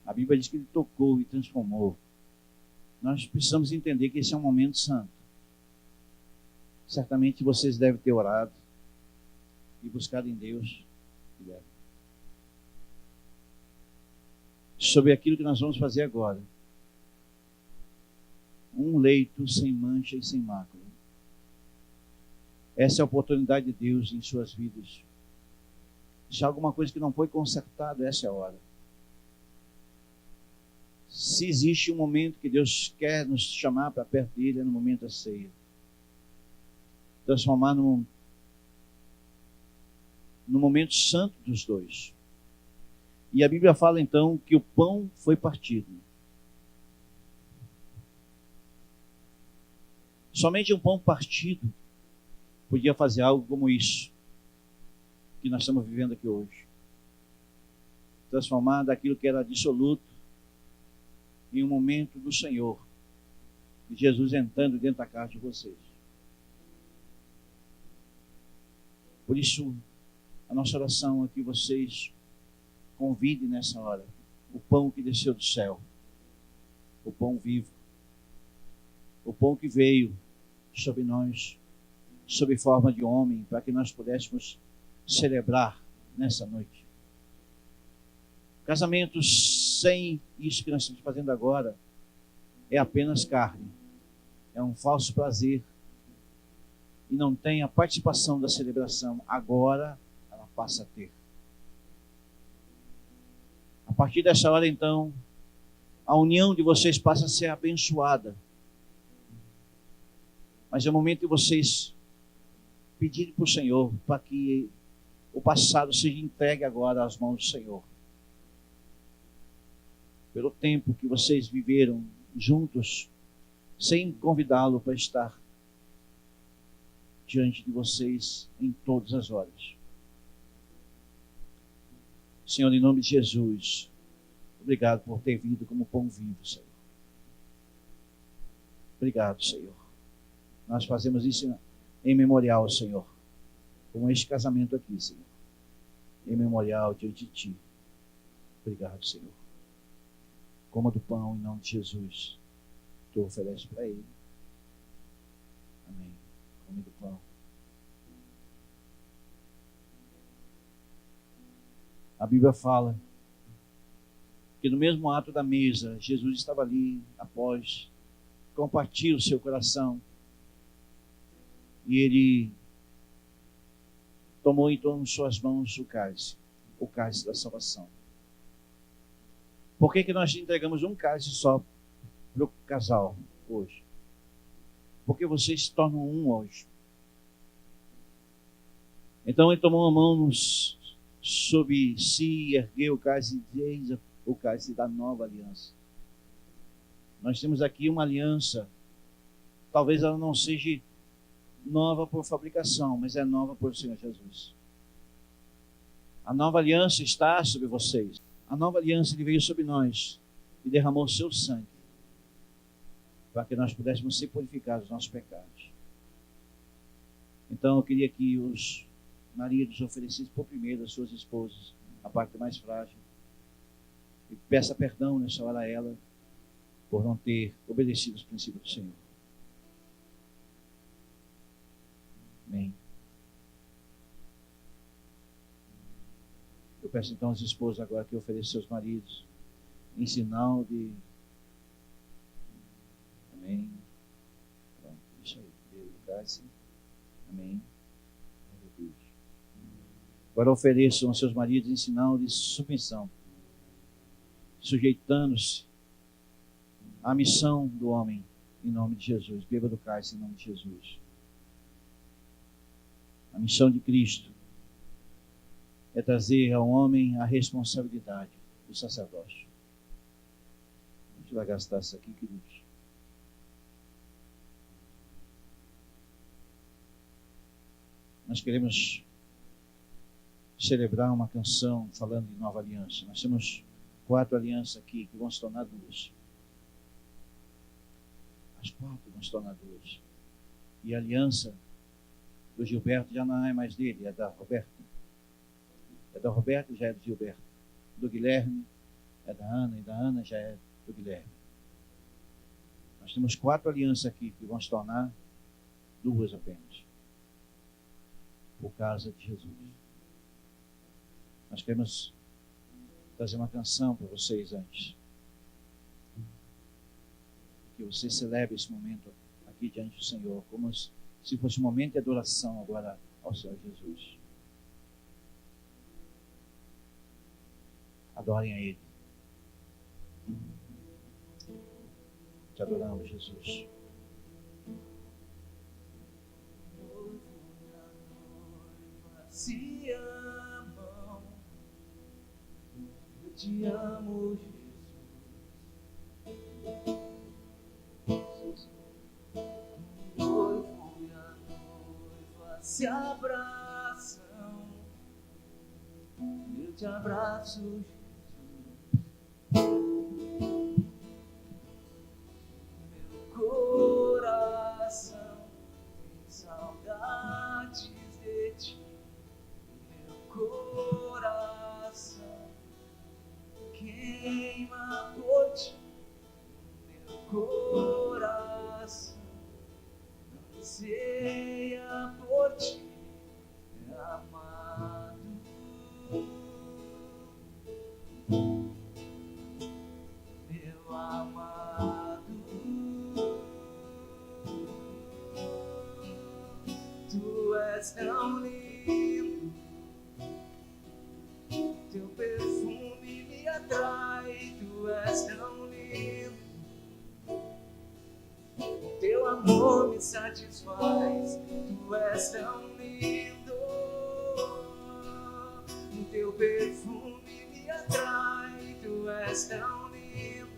A Bíblia diz que ele tocou e transformou. Nós precisamos entender que esse é um momento santo. Certamente vocês devem ter orado e buscado em Deus sobre aquilo que nós vamos fazer agora. Um leito sem mancha e sem mácula. Essa é a oportunidade de Deus em suas vidas. Se há alguma coisa que não foi consertada, essa é a hora. Se existe um momento que Deus quer nos chamar para perto dele, é no momento da ceia. Transformar no momento santo dos dois. E a Bíblia fala então que o pão foi partido. Somente um pão partido podia fazer algo como isso que nós estamos vivendo aqui hoje. Transformar daquilo que era dissoluto em um momento do Senhor. E Jesus entrando dentro da casa de vocês. Por isso, a nossa oração é que vocês convidem nessa hora o pão que desceu do céu, o pão vivo, o pão que veio sobre nós, sob forma de homem, para que nós pudéssemos celebrar nessa noite. Casamento sem isso que nós estamos fazendo agora é apenas carne, é um falso prazer e não tem a participação da celebração. Agora ela passa a ter. A partir dessa hora, então, a união de vocês passa a ser abençoada. Mas é o momento de vocês pedirem para o Senhor para que o passado seja entregue agora às mãos do Senhor. Pelo tempo que vocês viveram juntos, sem convidá-lo para estar diante de vocês em todas as horas. Senhor, em nome de Jesus, obrigado por ter vindo como pão vivo, Senhor. Obrigado, Senhor. Nós fazemos isso em memorial, Senhor, com este casamento aqui, Senhor. Em memorial diante de Ti. Obrigado, Senhor. Coma do pão em nome de Jesus. Tu ofereces para Ele. Amém. Come do pão. A Bíblia fala que no mesmo ato da mesa, Jesus estava ali após compartilhar o seu coração. E Ele tomou então em suas mãos o cálice da salvação. Por que nós entregamos um cálice só para o casal hoje? Porque vocês se tornam um hoje. Então Ele tomou a mão sobre si, ergueu o cálice e eis o cálice da nova aliança. Nós temos aqui uma aliança, talvez ela não seja nova por fabricação, mas é nova por Senhor Jesus. A nova aliança está sobre vocês. A nova aliança que veio sobre nós e derramou o seu sangue para que nós pudéssemos ser purificados dos nossos pecados. Então eu queria que os maridos oferecessem por primeiro às suas esposas a parte mais frágil e peça perdão nessa hora a ela por não ter obedecido os princípios do Senhor. Eu peço então aos esposos agora que ofereçam seus maridos em sinal de... Amém. Pronto, isso aí. Deus, graça. Amém. Agora ofereçam aos seus maridos em sinal de submissão, sujeitando-se à missão do homem, em nome de Jesus. Beba do cálice em nome de Jesus. A missão de Cristo é trazer ao homem a responsabilidade do sacerdócio. A gente vai gastar isso aqui, queridos. Nós queremos celebrar uma canção falando de nova aliança. Nós temos 4 alianças aqui que vão se tornar 2. As 4 vão se tornar 2. E a aliança do Gilberto já não é mais dele, é da Roberta. É da Roberta, já é do Gilberto. Do Guilherme é da Ana, e da Ana já é do Guilherme. Nós temos 4 alianças aqui que vão se tornar 2 apenas. Por causa de Jesus. Nós queremos trazer uma canção para vocês antes. Que vocês celebrem esse momento aqui diante do Senhor, como se fosse um momento de adoração agora ao Senhor Jesus. Adorem a Ele. Te adoramos, Jesus. Se amam, eu te amo, Jesus. O noivo e a noiva se abraçam, eu te abraço, Jesus. Meu coração tem saudades de ti. Coração queima por ti, meu coração anseia por ti, amado. Meu amado, tu és tão lindo. Teu perfume me atrai, tu és tão lindo. Teu amor me satisfaz, tu és tão lindo. Teu perfume me atrai, tu és tão lindo.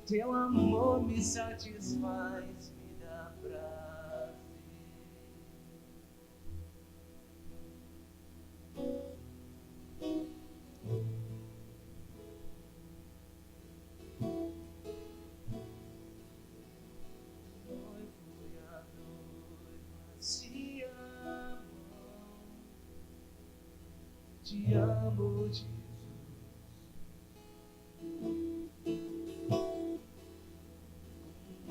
Teu amor me satisfaz, me dá prazer. Se amam, te amo, Jesus. O noivo e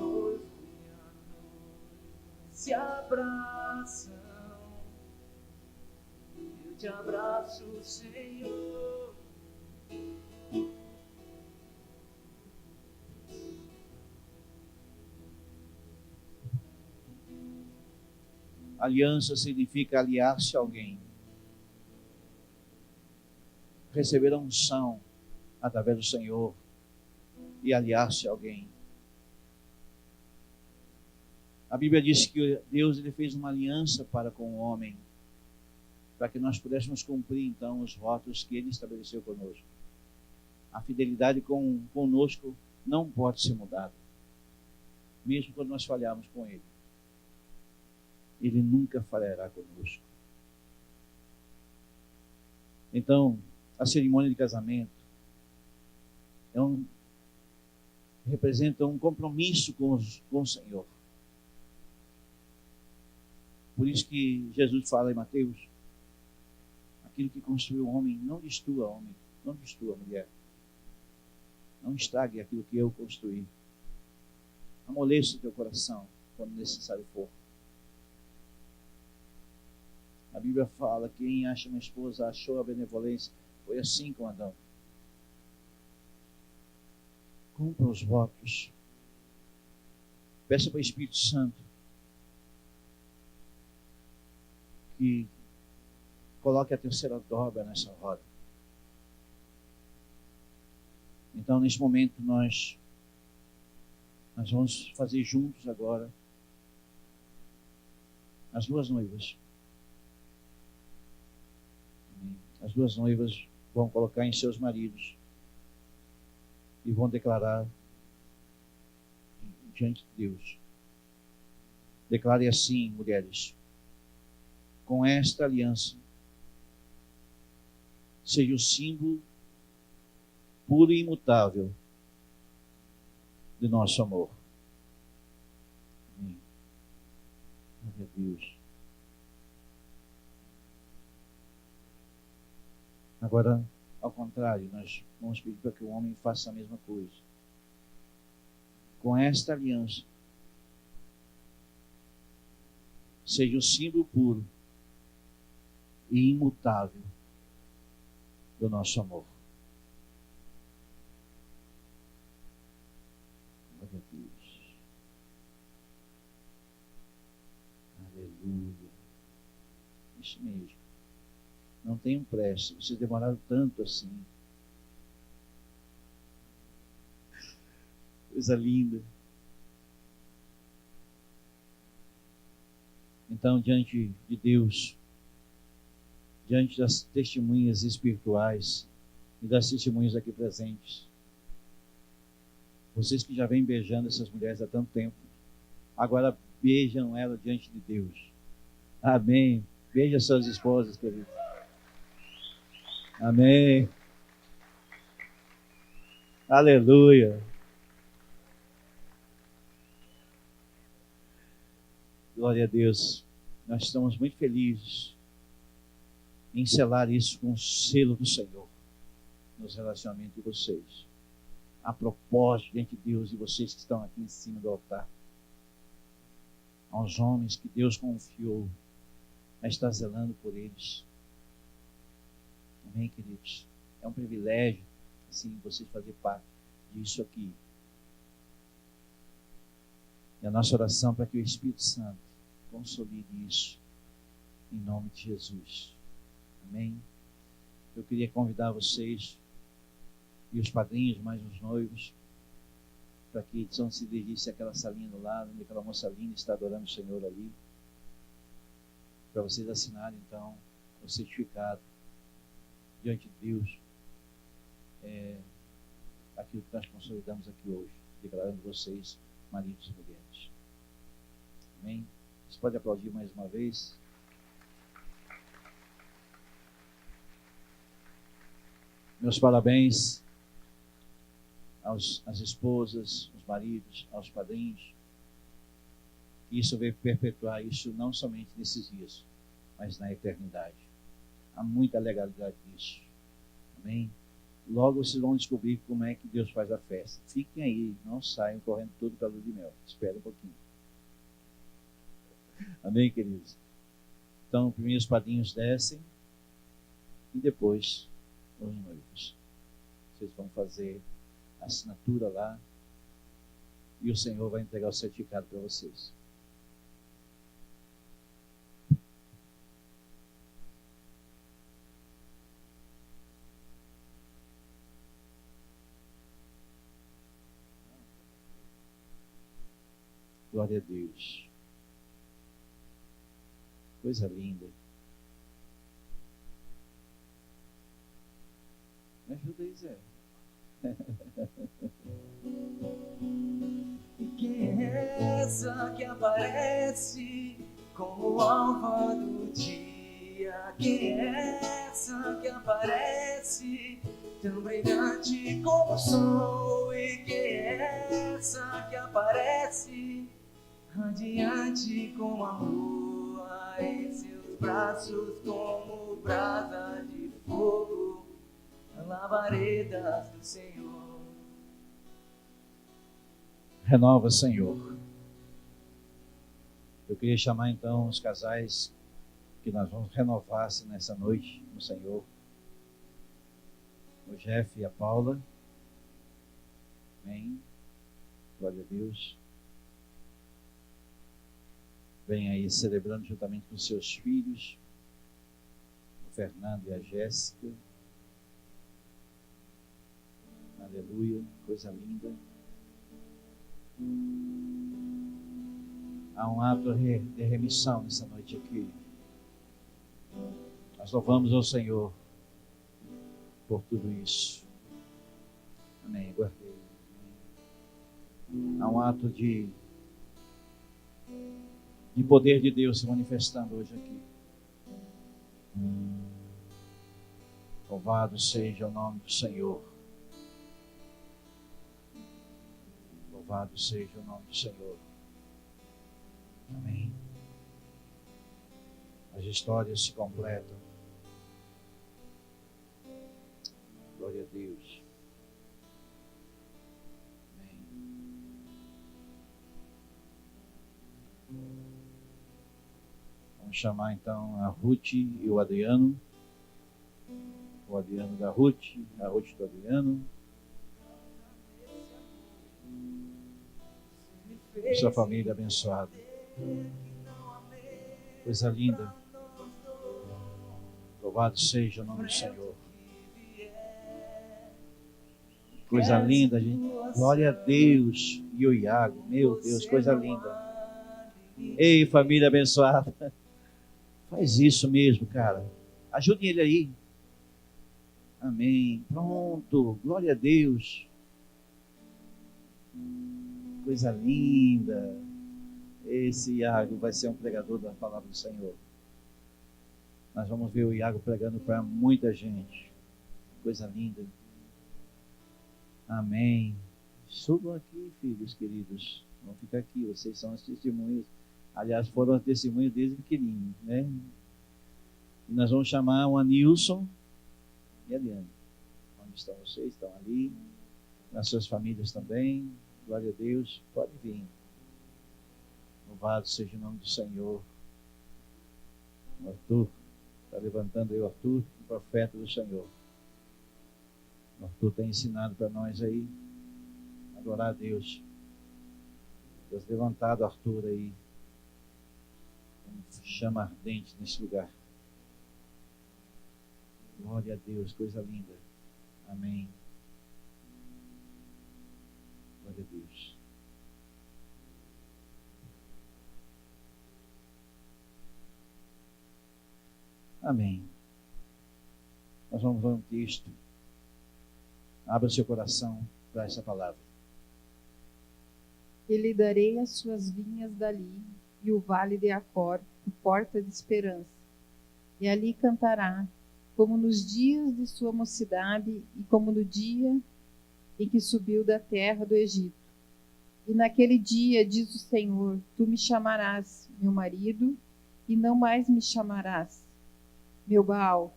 a noiva se abraçam, eu te abraço, Senhor. Aliança significa aliar-se a alguém. Receber a unção através do Senhor e aliar-se a alguém. A Bíblia diz que Deus ele fez uma aliança para com o homem, para que nós pudéssemos cumprir então os votos que Ele estabeleceu conosco. A fidelidade conosco não pode ser mudada, mesmo quando nós falharmos com Ele. Ele nunca falhará conosco. Então, a cerimônia de casamento representa um compromisso com o Senhor. Por isso que Jesus fala em Mateus, aquilo que construiu o homem, não destrua homem, não destrua mulher. Não estrague aquilo que eu construí. Amoleça o teu coração quando necessário for. A Bíblia fala que quem acha uma esposa achou a benevolência. Foi assim com Adão. Cumpra os votos. Peça para o Espírito Santo que coloque a terceira dobra nessa roda. Então, nesse momento, nós vamos fazer juntos agora as duas noivas. As duas noivas vão colocar em seus maridos e vão declarar diante de Deus. Declare assim, mulheres: com esta aliança, seja o símbolo puro e imutável de nosso amor. Amém. Glória a Deus. Agora, ao contrário, nós vamos pedir para que o homem faça a mesma coisa. Com esta aliança, seja o símbolo puro e imutável do nosso amor. Glória a Deus. Aleluia. Isso mesmo. Não tenham pressa. Vocês demoraram tanto assim. Coisa linda. Então, diante de Deus, diante das testemunhas espirituais e das testemunhas aqui presentes, vocês que já vêm beijando essas mulheres há tanto tempo, agora beijam ela diante de Deus. Amém. Beija suas esposas, queridos. Amém. Aleluia. Glória a Deus. Nós estamos muito felizes em selar isso com o selo do Senhor nos relacionamentos de vocês. A propósito, diante de Deus e vocês que estão aqui em cima do altar, aos homens que Deus confiou a estar zelando por eles. Amém, queridos? É um privilégio, assim, vocês fazerem parte disso aqui. E a nossa oração para que o Espírito Santo consolide isso, em nome de Jesus. Amém? Eu queria convidar vocês e os padrinhos, mais os noivos, para que então se dirigisse àquela salinha do lado, onde aquela moça linda está adorando o Senhor ali, para vocês assinarem então o certificado diante de Deus, aquilo que nós consolidamos aqui hoje, declarando vocês maridos e mulheres. Amém? Você pode aplaudir mais uma vez? Meus parabéns às esposas, aos maridos, aos padrinhos. Isso veio perpetuar isso não somente nesses dias, mas na eternidade. Há muita legalidade nisso. Amém? Logo vocês vão descobrir como é que Deus faz a festa. Fiquem aí, não saiam correndo tudo para a lua de mel. Espera um pouquinho. Amém, queridos? Então, primeiro os padrinhos descem e depois os noivos. Vocês vão fazer a assinatura lá e o Senhor vai entregar o certificado para vocês. Glória a Deus. Coisa linda. Me ajuda aí, Zé. E quem é essa que aparece como alva do dia? Quem é essa que aparece tão brilhante como o sol? E quem é essa que aparece radiante como a lua, em seus braços como brasa de fogo, labaredas do Senhor? Renova, Senhor. Eu queria chamar então os casais que nós vamos renovar-se nessa noite no Senhor. O Jeff e a Paula. Amém. Glória a Deus. Vem aí celebrando juntamente com seus filhos, o Fernando e a Jéssica. Aleluia, coisa linda. Há um ato de remissão nessa noite aqui. Nós louvamos ao Senhor por tudo isso. Amém, guardei. Há um ato de poder de Deus se manifestando hoje aqui. Louvado seja o nome do Senhor. Louvado seja o nome do Senhor. Amém. As histórias se completam. Glória a Deus. Amém. Vamos chamar então a Ruth e o Adriano. O Adriano da Ruth, a Ruth do Adriano. Sua família abençoada. Coisa linda. Louvado seja o nome do Senhor. Coisa linda, gente. Glória a Deus. E o Iago, meu Deus, coisa linda. Ei, família abençoada. Faz isso mesmo, cara. Ajude ele aí. Amém. Pronto. Glória a Deus. Coisa linda. Esse Iago vai ser um pregador da palavra do Senhor. Nós vamos ver o Iago pregando para muita gente. Coisa linda. Amém. Subam aqui, filhos queridos. Vão ficar aqui. Vocês são as testemunhas. Aliás, foram as testemunhas desde pequenininho, né? E nós vamos chamar o Anilson e a Liane. Onde estão vocês? Estão ali. Nas suas famílias também. Glória a Deus. Pode vir. Louvado seja o nome do Senhor. O Arthur. Está levantando aí o Arthur, o profeta do Senhor. O Arthur tem ensinado para nós aí adorar a Deus. Deus levantado Arthur aí. Como chama ardente nesse lugar. Glória a Deus, coisa linda. Amém. Glória a Deus. Amém. Nós vamos ler um texto. Abra seu coração para essa palavra. E lhe darei as suas vinhas dali, e o vale de Acor, por porta de esperança. E ali cantará, como nos dias de sua mocidade, e como no dia em que subiu da terra do Egito. E naquele dia, diz o Senhor, tu me chamarás, meu marido, e não mais me chamarás, meu Baal,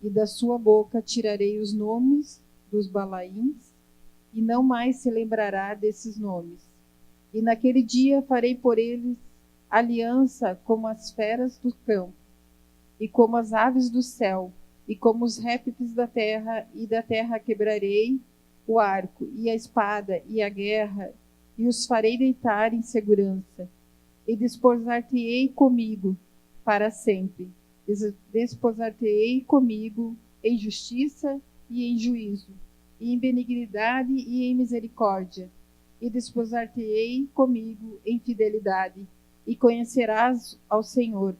e da sua boca tirarei os nomes dos Balaíns, e não mais se lembrará desses nomes. E naquele dia farei por eles aliança como as feras do campo, e como as aves do céu, e como os répteis da terra, e da terra quebrarei o arco, e a espada, e a guerra, e os farei deitar em segurança, e desposar-te-ei comigo para sempre. Desposar-te-ei comigo em justiça e em juízo, e em benignidade e em misericórdia, e desposar-te-ei comigo em fidelidade, e conhecerás ao Senhor.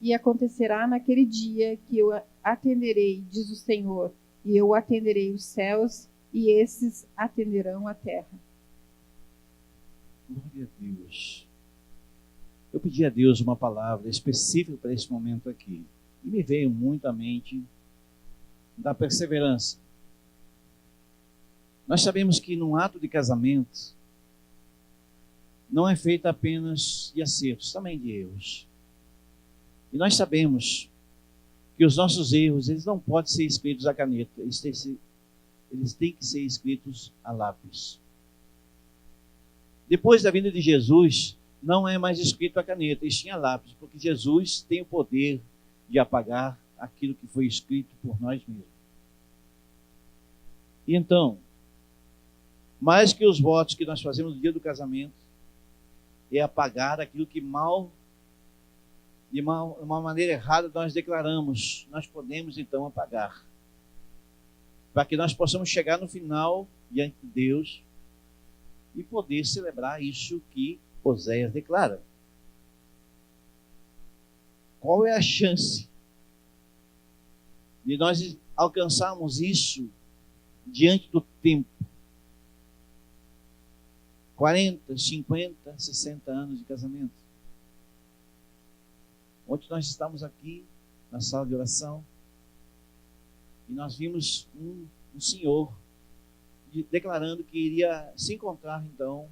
E acontecerá naquele dia que eu atenderei, diz o Senhor, e eu atenderei os céus, e esses atenderão a terra. Glória a Deus. Eu pedi a Deus uma palavra específica para esse momento aqui. E me veio muito à mente da perseverança. Nós sabemos que num ato de casamento não é feito apenas de acertos, também de erros. E nós sabemos que os nossos erros, eles não podem ser escritos a caneta, eles têm que ser escritos a lápis. Depois da vinda de Jesus, não é mais escrito a caneta, e sim a lápis, porque Jesus tem o poder de apagar aquilo que foi escrito por nós mesmos. E então, mais que os votos que nós fazemos no dia do casamento, é apagar aquilo que de uma maneira errada nós declaramos. Nós podemos então apagar, para que nós possamos chegar no final diante de Deus e poder celebrar isso que Oséias declara. Qual é a chance de nós alcançarmos isso diante do tempo? 40, 50, 60 anos de casamento. Ontem nós estávamos aqui na sala de oração e nós vimos um senhor declarando que iria se encontrar então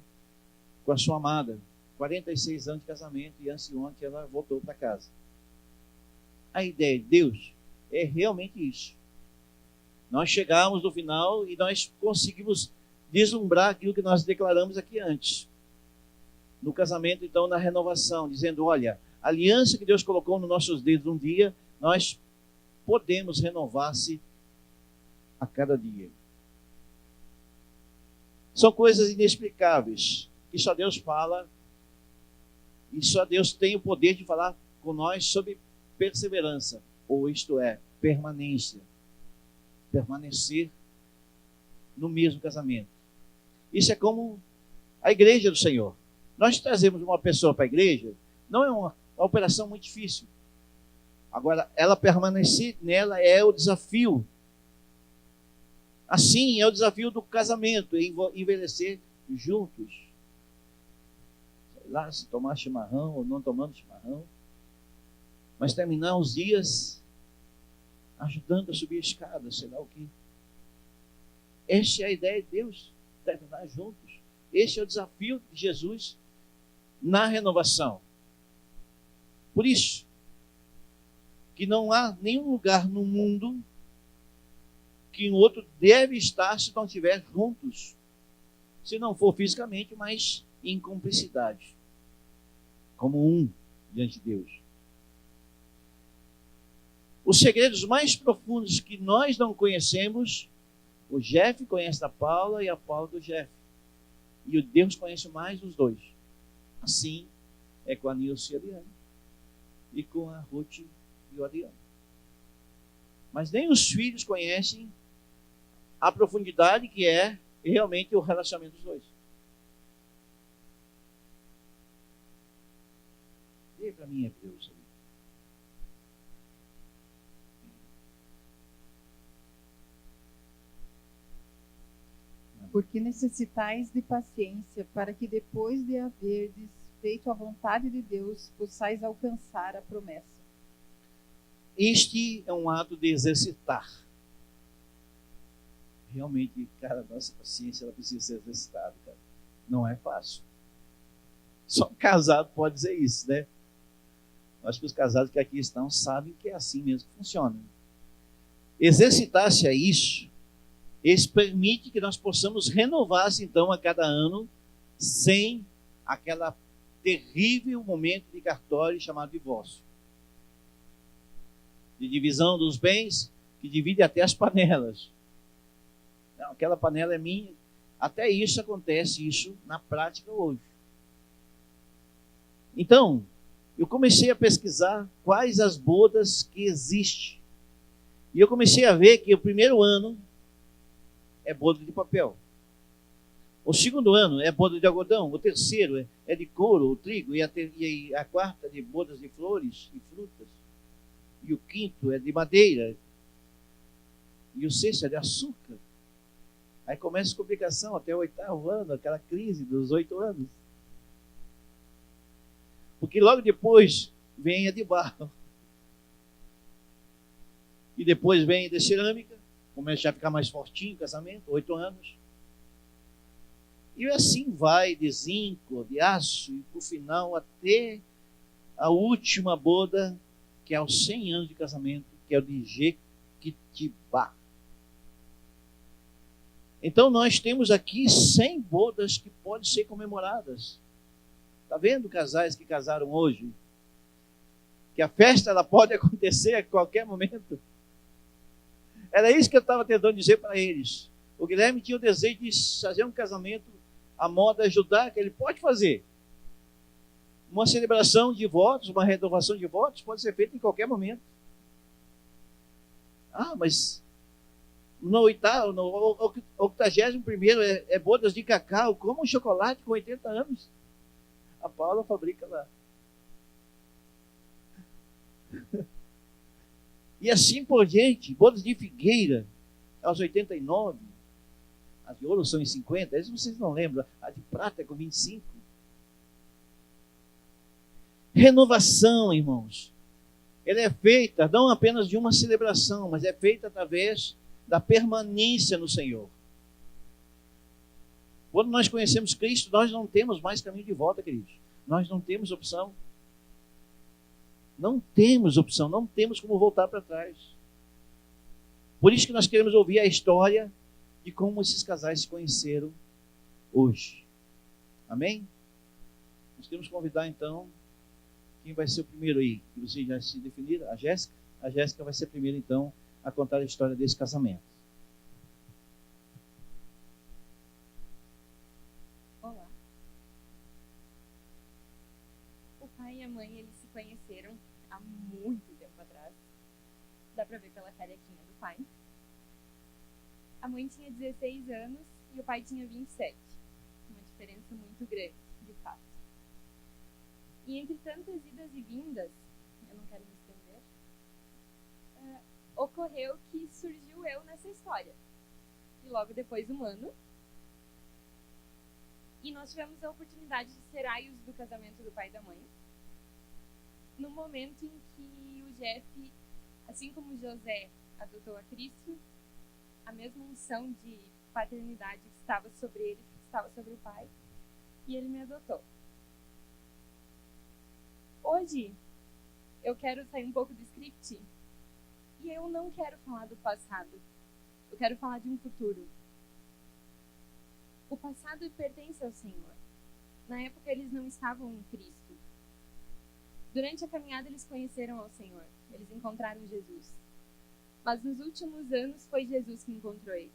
com a sua amada. 46 anos de casamento, e anteontem ela voltou para casa. A ideia de Deus é realmente isso. Nós chegamos no final e nós conseguimos deslumbrar aquilo que nós declaramos aqui antes. No casamento, então, na renovação, dizendo, olha, a aliança que Deus colocou nos nossos dedos um dia, nós podemos renovar-se a cada dia. São coisas inexplicáveis, que só Deus fala, e só Deus tem o poder de falar com nós sobre perseverança, ou isto é, permanência. Permanecer no mesmo casamento. Isso é como a igreja do Senhor. Nós trazemos uma pessoa para a igreja, não é uma operação muito difícil. Agora, ela permanecer nela é o desafio. Assim, é o desafio do casamento, envelhecer juntos. Sei lá, se tomar chimarrão ou não tomando chimarrão. Mas terminar os dias ajudando a subir a escada, sei lá o quê. Esta é a ideia de Deus, terminar juntos. Este é o desafio de Jesus na renovação. Por isso, que não há nenhum lugar no mundo que um outro deve estar se não estiver juntos. Se não for fisicamente, mas em cumplicidade. Como um diante de Deus. Os segredos mais profundos que nós não conhecemos, o Jeff conhece da Paula e a Paula do Jeff. E o Deus conhece mais os dois. Assim é com a Nilce e a Adriana. E com a Ruth e o Adriano. Mas nem os filhos conhecem a profundidade que é realmente o relacionamento dos dois. Dê para mim, Hebreus. Porque necessitais de paciência, para que depois de haverdes feito a vontade de Deus, possais alcançar a promessa. Este é um ato de exercitar. Realmente, cara, a nossa paciência ela precisa ser exercitada, cara. Não é fácil. Só um casado pode dizer isso, né? Acho que os casados que aqui estão sabem que é assim mesmo que funciona. Exercitar-se a isso, isso permite que nós possamos renovar-se então a cada ano sem aquela terrível momento de cartório chamado divórcio. De divisão dos bens, que divide até as panelas. Não, aquela panela é minha. Até isso acontece, isso na prática hoje. Então, eu comecei a pesquisar quais as bodas que existem. E eu comecei a ver que o primeiro ano é boda de papel. O segundo ano é boda de algodão. O terceiro é de couro, o trigo. E a quarta de bodas de flores e frutas. E o quinto é de madeira. E o sexto é de açúcar. Aí começa a complicação até o 8º ano, aquela crise dos 8 anos. Porque logo depois vem a de barro. E depois vem a de cerâmica. Começa a ficar mais fortinho o casamento, 8 anos. E assim vai, de zinco, de aço, e por final até a última boda, que é aos 100 anos de casamento, que é o de Jequitibá. Então nós temos aqui 100 bodas que podem ser comemoradas. Está vendo casais que casaram hoje? Que a festa ela pode acontecer a qualquer momento. Era isso que eu estava tentando dizer para eles. O Guilherme tinha o desejo de fazer um casamento à moda judaica, ele pode fazer. Uma celebração de votos, uma renovação de votos pode ser feita em qualquer momento. Ah, mas no 81º é bodas de cacau, como um chocolate com 80 anos. A Paula fabrica lá. E assim por diante, bodas de figueira, aos 89, as de ouro são em 50, isso vocês não lembram, a de prata é com 25. Renovação, irmãos, ela é feita não apenas de uma celebração, mas é feita através da permanência no Senhor. Quando nós conhecemos Cristo, nós não temos mais caminho de volta, queridos. Nós não temos opção. Não temos opção, não temos como voltar para trás. Por isso que nós queremos ouvir a história de como esses casais se conheceram hoje. Amém? Nós queremos convidar então, quem vai ser o primeiro aí? Que vocês já se definiram? A Jéssica? A Jéssica vai ser a primeira então a contar a história desse casamento. Olá. O pai e a mãe, eles se conheceram há muito tempo atrás. Dá pra ver pela carequinha do pai. A mãe tinha 16 anos e o pai tinha 27. Uma diferença muito grande, de fato. E entre tantas idas e vindas, eu não quero me estender, ocorreu que surgiu eu nessa história. E logo depois um ano, e nós tivemos a oportunidade de ser aios do casamento do pai e da mãe, no momento em que o Jeff, assim como José adotou a Cristo, a mesma unção de paternidade que estava sobre ele, que estava sobre o pai, e ele me adotou. Hoje, eu quero sair um pouco do script, e eu não quero falar do passado, eu quero falar de um futuro. O passado pertence ao Senhor. Na época, eles não estavam em Cristo. Durante a caminhada, eles conheceram ao Senhor. Eles encontraram Jesus. Mas nos últimos anos, foi Jesus que encontrou eles.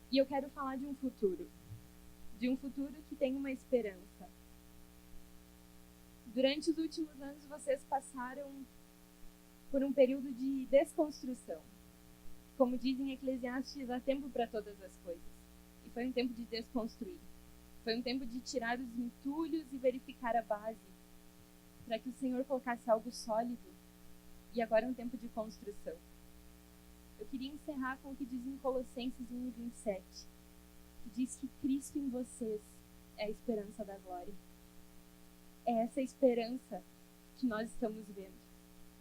E eu quero falar de um futuro. De um futuro que tem uma esperança. Durante os últimos anos, vocês passaram por um período de desconstrução. Como dizem em Eclesiastes, há tempo para todas as coisas. E foi um tempo de desconstruir. Foi um tempo de tirar os entulhos e verificar a base, para que o Senhor colocasse algo sólido. E agora é um tempo de construção. Eu queria encerrar com o que diz em Colossenses 1:27, que diz que Cristo em vocês é a esperança da glória. É essa esperança que nós estamos vendo.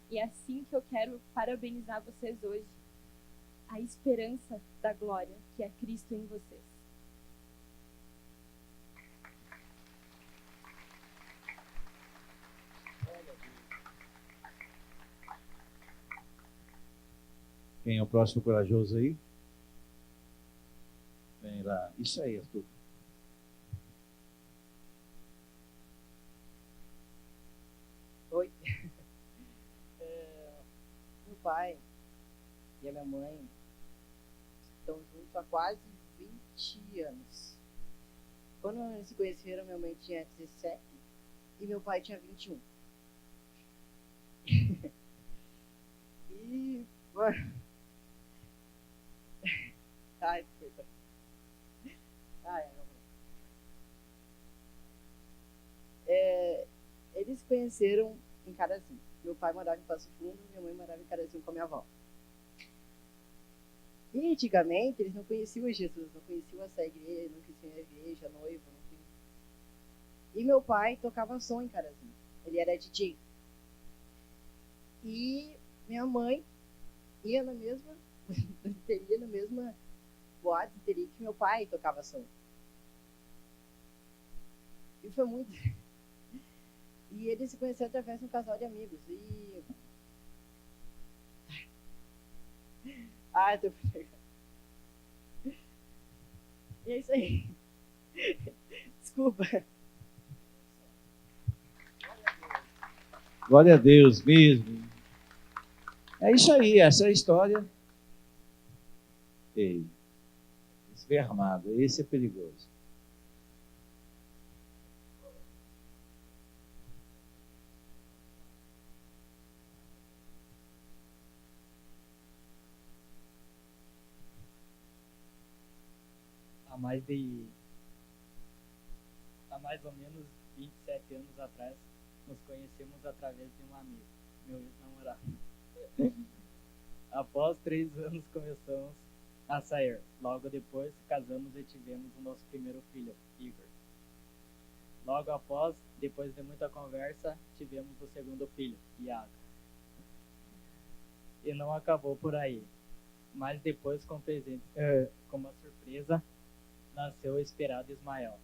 E é assim que eu quero parabenizar vocês hoje. A esperança da glória, que é Cristo em vocês. Quem é o próximo corajoso aí? Vem lá. Isso aí, Arthur. Oi. Meu pai e a minha mãe estão juntos há quase 20 anos. Quando eles se conheceram, minha mãe tinha 17 e meu pai tinha 21. E... Ai, desculpa. Eles se conheceram em Carazinho. Meu pai morava em Passo Fundo, minha mãe morava em Carazinho com a minha avó. E antigamente eles não conheciam Jesus, não conheciam essa igreja, não conheciam a igreja, noiva, não conheciam. E meu pai tocava som em Carazinho. Ele era DJ. E minha mãe ia na mesma boate que meu pai tocava som. E foi muito... E eles se conheceram através de um casal de amigos. E... tô... E é isso aí. Desculpa. Glória a Deus mesmo. É isso aí, essa é a história. Ei, esse é armado, esse é perigoso. Há mais ou menos 27 anos atrás, nos conhecemos através de um amigo, meu ex-namorado. Após 3 anos começamos a sair. Logo depois casamos e tivemos o nosso primeiro filho, Igor. Logo após, depois de muita conversa, tivemos o segundo filho, Iago. E não acabou por aí. Mas depois, com uma surpresa, nasceu o esperado Ismael.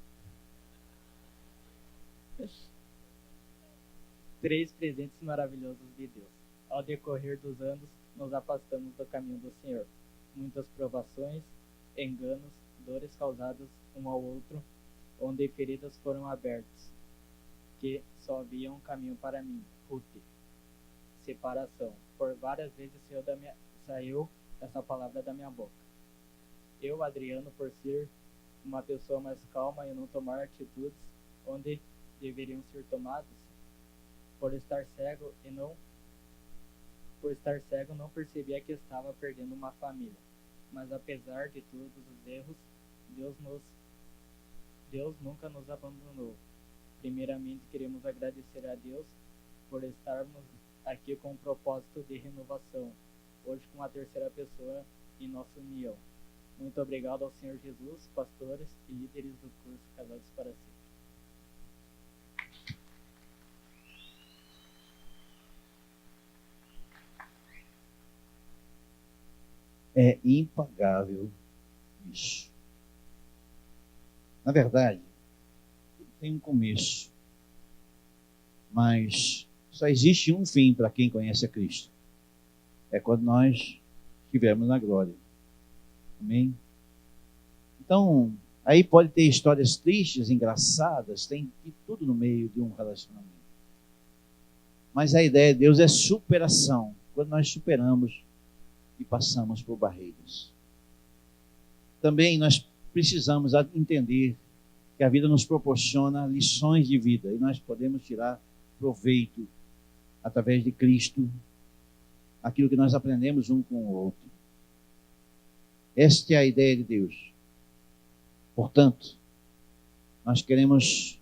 3 presentes maravilhosos de Deus. Ao decorrer dos anos, nos afastamos do caminho do Senhor. Muitas provações, enganos, dores causadas um ao outro, onde feridas foram abertas, que só havia um caminho para mim, Ruth. Separação. Por várias vezes saiu essa palavra da minha boca. Eu, Adriano, por ser uma pessoa mais calma e não tomar atitudes onde deveriam ser tomadas, por estar cego, não percebia que estava perdendo uma família. Mas apesar de todos os erros, Deus nunca nos abandonou. Primeiramente, queremos agradecer a Deus por estarmos aqui com um propósito de renovação, hoje com a terceira pessoa em nossa união. Muito obrigado ao Senhor Jesus, pastores e líderes do curso Casados para Sempre. É impagável isso. Na verdade, tem um começo, mas só existe um fim para quem conhece a Cristo. É quando nós estivermos na glória. Amém? Então, aí pode ter histórias tristes, engraçadas, tem de tudo no meio de um relacionamento. Mas a ideia de Deus é superação. Quando nós superamos e passamos por barreiras. Também nós precisamos entender que a vida nos proporciona lições de vida e nós podemos tirar proveito através de Cristo, aquilo que nós aprendemos um com o outro. Esta é a ideia de Deus. Portanto, nós queremos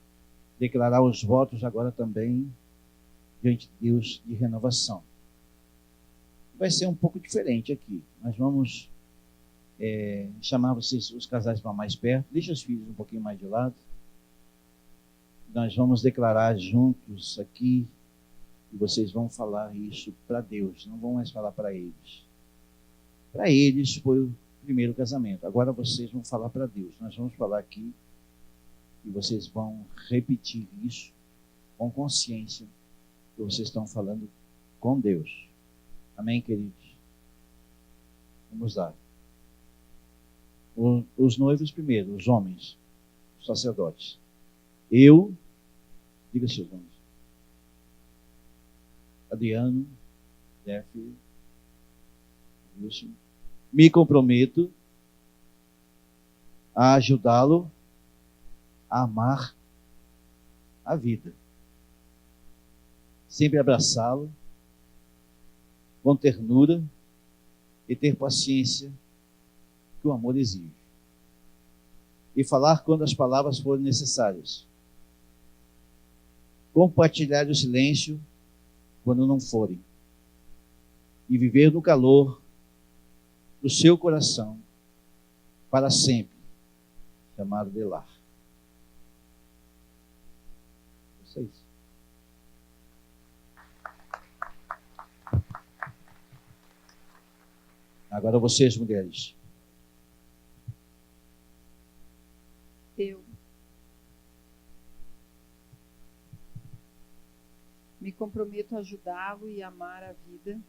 declarar os votos agora também diante de Deus de renovação. Vai ser um pouco diferente aqui. Nós vamos chamar vocês, os casais, para mais perto. Deixa os filhos um pouquinho mais de lado. Nós vamos declarar juntos aqui e vocês vão falar isso para Deus. Não vão mais falar para eles. Para eles foi o primeiro casamento. Agora vocês vão falar para Deus. Nós vamos falar aqui e vocês vão repetir isso com consciência que vocês estão falando com Deus. Amém, queridos? Vamos lá. Os noivos primeiro, os homens, os sacerdotes. Eu, diga seus nomes. Adriano, Defe, Wilson. Me comprometo a ajudá-lo a amar a vida. Sempre abraçá-lo com ternura e ter paciência que o amor exige. E falar quando as palavras forem necessárias. Compartilhar o silêncio quando não forem. E viver no calor do seu coração para sempre, chamado de lar. Vocês. Agora vocês, mulheres. Eu me comprometo a ajudá-lo e amar a vida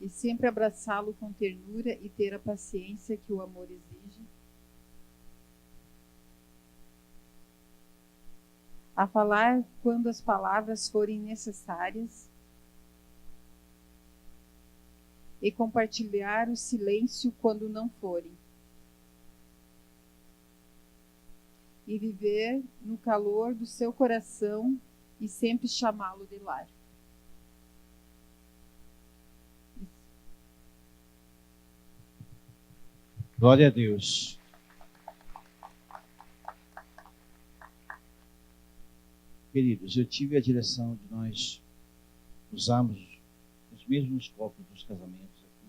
e sempre abraçá-lo com ternura e ter a paciência que o amor exige. a falar quando as palavras forem necessárias e compartilhar o silêncio quando não forem, e viver no calor do seu coração e sempre chamá-lo de lar. Glória a Deus. Queridos, eu tive a direção de nós usarmos os mesmos copos dos casamentos aqui,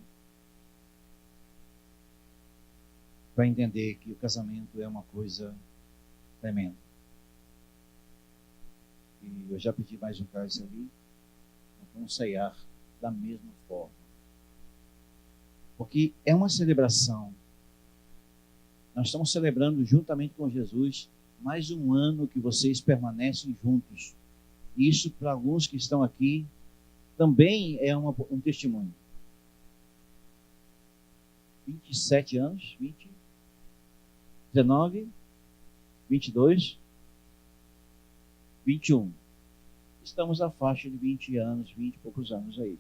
para entender que o casamento é uma coisa tremenda. E eu já pedi mais um cálice ali, nós vamos ceiar da mesma forma. Porque é uma celebração. Nós estamos celebrando juntamente com Jesus mais um ano que vocês permanecem juntos. Isso, para alguns que estão aqui, também é um testemunho. 27 anos, 20, 19, 22, 21. Estamos à faixa de 20 anos, 20 e poucos anos aí.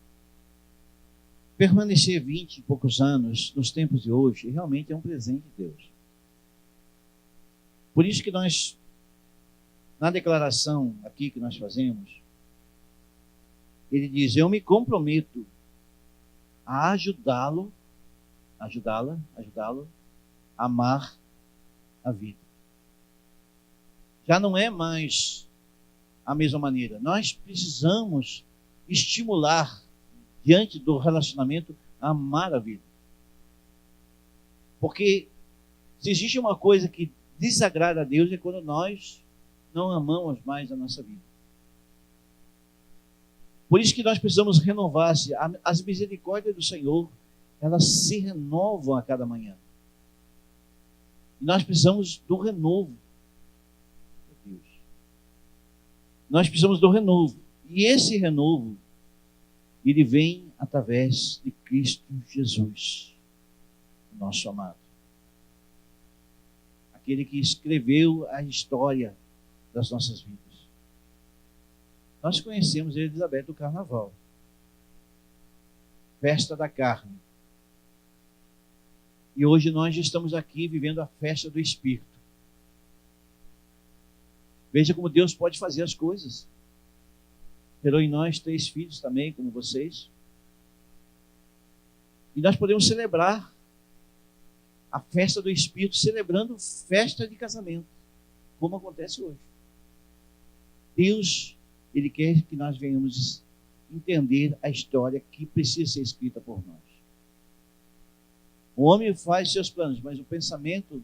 Permanecer 20 e poucos anos nos tempos de hoje realmente é um presente de Deus. Por isso que nós, na declaração aqui que nós fazemos, ele diz: eu me comprometo a ajudá-la a amar a vida. Já não é mais a mesma maneira. Nós precisamos estimular, diante do relacionamento, a amar a vida. Porque se existe uma coisa que desagrada a Deus é quando nós não amamos mais a nossa vida. Por isso que nós precisamos renovar-se. As misericórdias do Senhor, elas se renovam a cada manhã. E nós precisamos do renovo. Meu Deus. Nós precisamos do renovo. E esse renovo, ele vem através de Cristo Jesus, nosso amado. Aquele que escreveu a história das nossas vidas. Nós conhecemos Elizabeth do Carnaval. Festa da carne. E hoje nós estamos aqui vivendo a festa do Espírito. Veja como Deus pode fazer as coisas. Gerou em nós 3 filhos também, como vocês. E nós podemos celebrar a festa do Espírito, celebrando festa de casamento, como acontece hoje. Deus, Ele quer que nós venhamos entender a história que precisa ser escrita por nós. O homem faz seus planos, mas o pensamento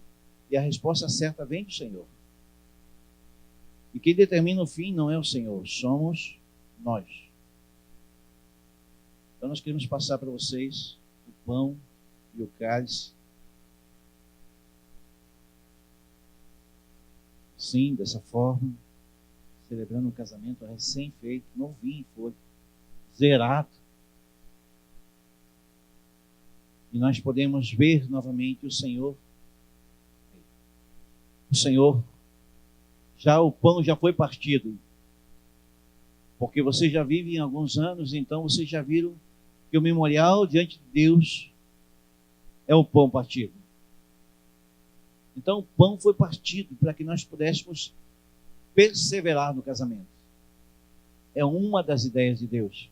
e a resposta certa vem do Senhor. E quem determina o fim não é o Senhor, somos nós. Então nós queremos passar para vocês o pão e o cálice. Sim, dessa forma, celebrando um casamento recém-feito, novinho foi, zerado. E nós podemos ver novamente o Senhor. O Senhor, o pão já foi partido. Porque vocês já vivem alguns anos, então vocês já viram que o memorial diante de Deus é o pão partido. Então o pão foi partido para que nós pudéssemos perseverar no casamento. É uma das ideias de Deus.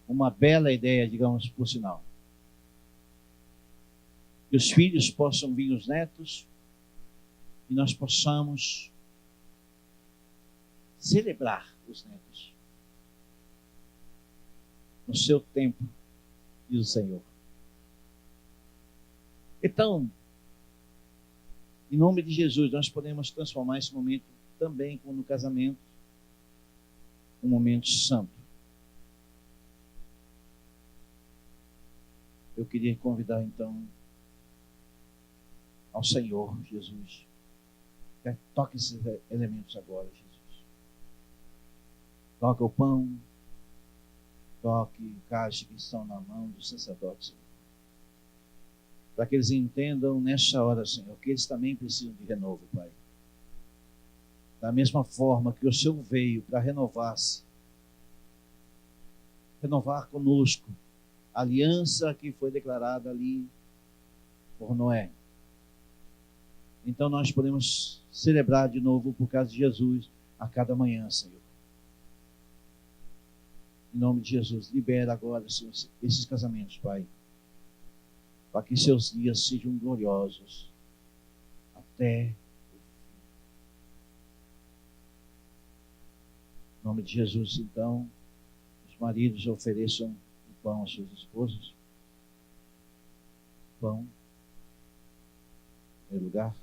Uma bela ideia, digamos, por sinal. Que os filhos possam vir os netos e nós possamos celebrar os netos no seu tempo, diz o Senhor. Então, em nome de Jesus, nós podemos transformar esse momento também, como no casamento, um momento santo. Eu queria convidar então ao Senhor Jesus. Toque esses elementos agora, Jesus. Toque o pão, toque o cálice que estão na mão do sacerdote, Senhor. Para que eles entendam nesta hora, Senhor, que eles também precisam de renovo, Pai. Da mesma forma que o Senhor veio para renovar-se, renovar conosco a aliança que foi declarada ali por Noé. Então nós podemos celebrar de novo por causa de Jesus a cada manhã, Senhor. Em nome de Jesus, libera agora, Senhor, esses casamentos, Pai, para que seus dias sejam gloriosos até o fim. Em nome de Jesus, então, os maridos ofereçam o pão às suas esposas. Pão, em primeiro lugar.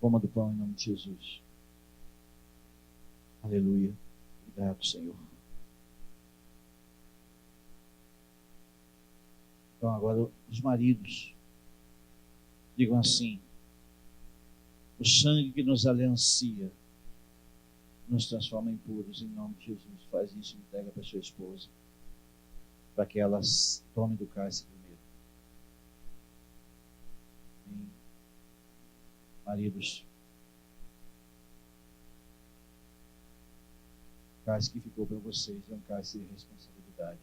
Coma do pão em nome de Jesus. Aleluia. Obrigado, Senhor. Então agora os maridos digam assim: o sangue que nos aliancia nos transforma em puros em nome de Jesus. Faz isso e entrega para sua esposa, para que elas tomem do cálice primeiro. Amém. Maridos, o cálice que ficou para vocês é um cálice de responsabilidade.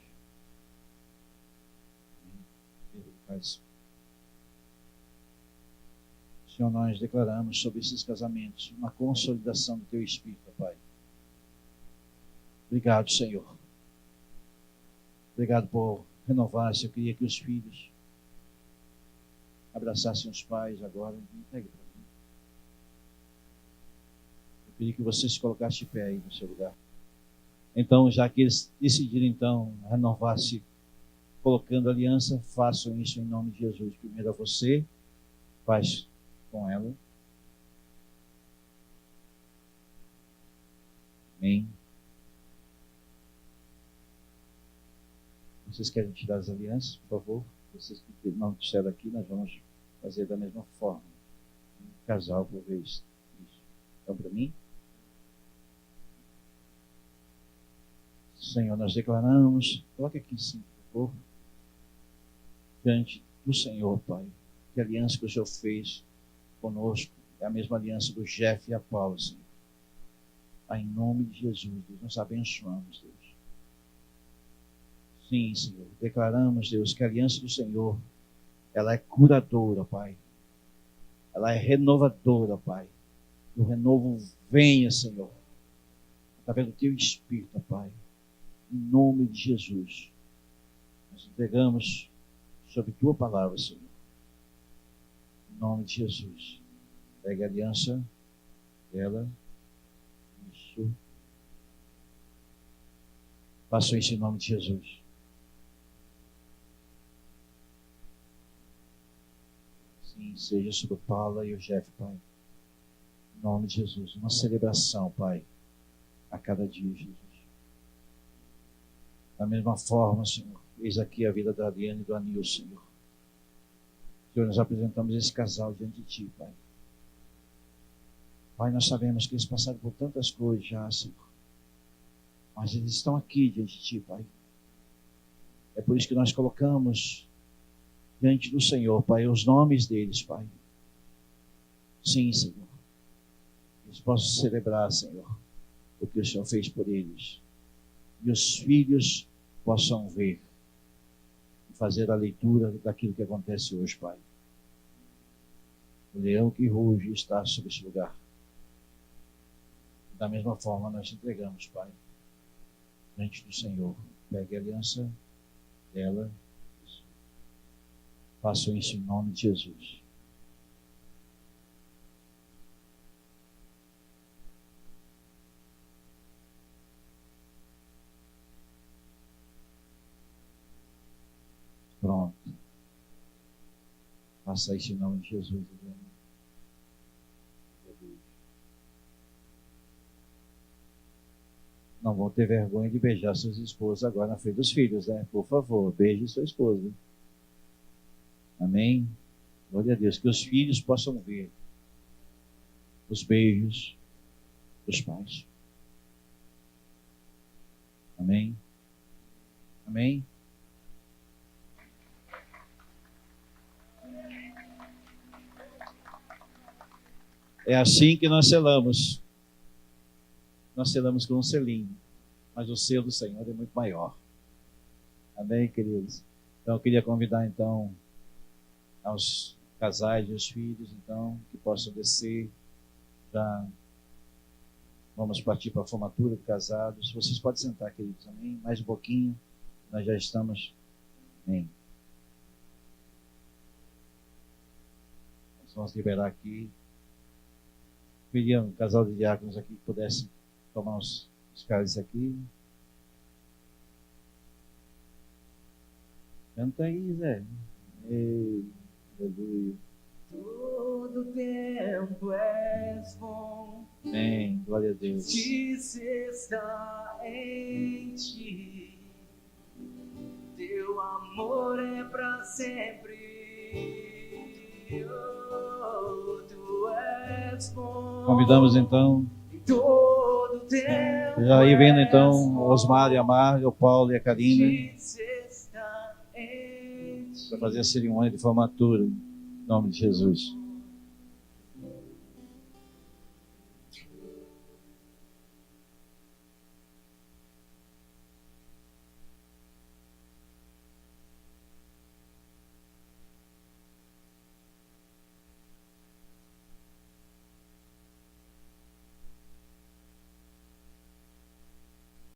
Amém. Cálice. Senhor, nós declaramos sobre esses casamentos uma consolidação do Teu Espírito, Pai. Obrigado, Senhor. Obrigado por renovar-se. Eu queria que os filhos abraçassem os pais agora. Entregue para mim. Eu queria que você se colocasse de pé aí no seu lugar. Então, já que eles decidiram então renovar-se colocando aliança, façam isso em nome de Jesus. Primeiro a você, faz com ela. Amém. Vocês querem tirar as alianças, por favor? Vocês que não disseram aqui, nós vamos fazer da mesma forma. Um casal por vez. Isso. Então, para mim. Senhor, nós declaramos, coloque aqui sim, por favor, diante do Senhor, Pai, que a aliança que o Senhor fez conosco é a mesma aliança do Jeff e a Paula, Senhor. Pai, em nome de Jesus, Deus, nós abençoamos, Deus. Sim, Senhor, declaramos, Deus, que a aliança do Senhor, ela é curadora, Pai. Ela é renovadora, Pai. Que o renovo venha, Senhor, através do Teu Espírito, Pai. Em nome de Jesus, nós entregamos sobre Tua palavra, Senhor. Em nome de Jesus. Pegue a aliança dela. Isso. Faça isso em nome de Jesus. Sim, seja sobre a Paula e o Jeff, Pai. Em nome de Jesus. Uma celebração, Pai, a cada dia, Jesus. Da mesma forma, Senhor, eis aqui a vida da Ariane e do Anil, Senhor. Senhor, nós apresentamos esse casal diante de Ti, Pai. Pai, nós sabemos que eles passaram por tantas coisas já, Senhor. Mas eles estão aqui diante de Ti, Pai. É por isso que nós colocamos diante do Senhor, Pai, os nomes deles, Pai. Sim, Senhor. Eles possam celebrar, Senhor, o que o Senhor fez por eles. E os filhos possam ver e fazer a leitura daquilo que acontece hoje, Pai. O leão que ruge está sobre esse lugar. Da mesma forma, nós entregamos, Pai, diante do Senhor. Pegue a aliança dela. Façam isso em nome de Jesus. Pronto. Faça isso em nome de Jesus. Não vão ter vergonha de beijar suas esposas agora na frente dos filhos, né? Por favor, beije sua esposa. Amém? Glória a Deus. Que os filhos possam ver os beijos dos pais. Amém? Amém? É assim que nós selamos. Nós selamos com um selinho, mas o selo do Senhor é muito maior. Amém, queridos? Então, eu queria convidar, então, aos casais e os filhos, então, que possam descer. Já vamos partir para a formatura de casados. Vocês podem sentar, queridos, amém? Mais um pouquinho, nós já estamos. Amém. Nós vamos liberar aqui. Queria um casal de diáconos aqui que pudesse tomar os cálices aqui. Canta aí, Zé. Ei, aleluia. Todo tempo és bom. Amém, glória a Deus. Justiça está em ti. Teu amor é para sempre. Oh, tu és bom. Convidamos então. Todo tempo. Já aí vendo então Osmar e a Marga, o Paulo e a Karina, para fazer a cerimônia de formatura, em nome de Jesus.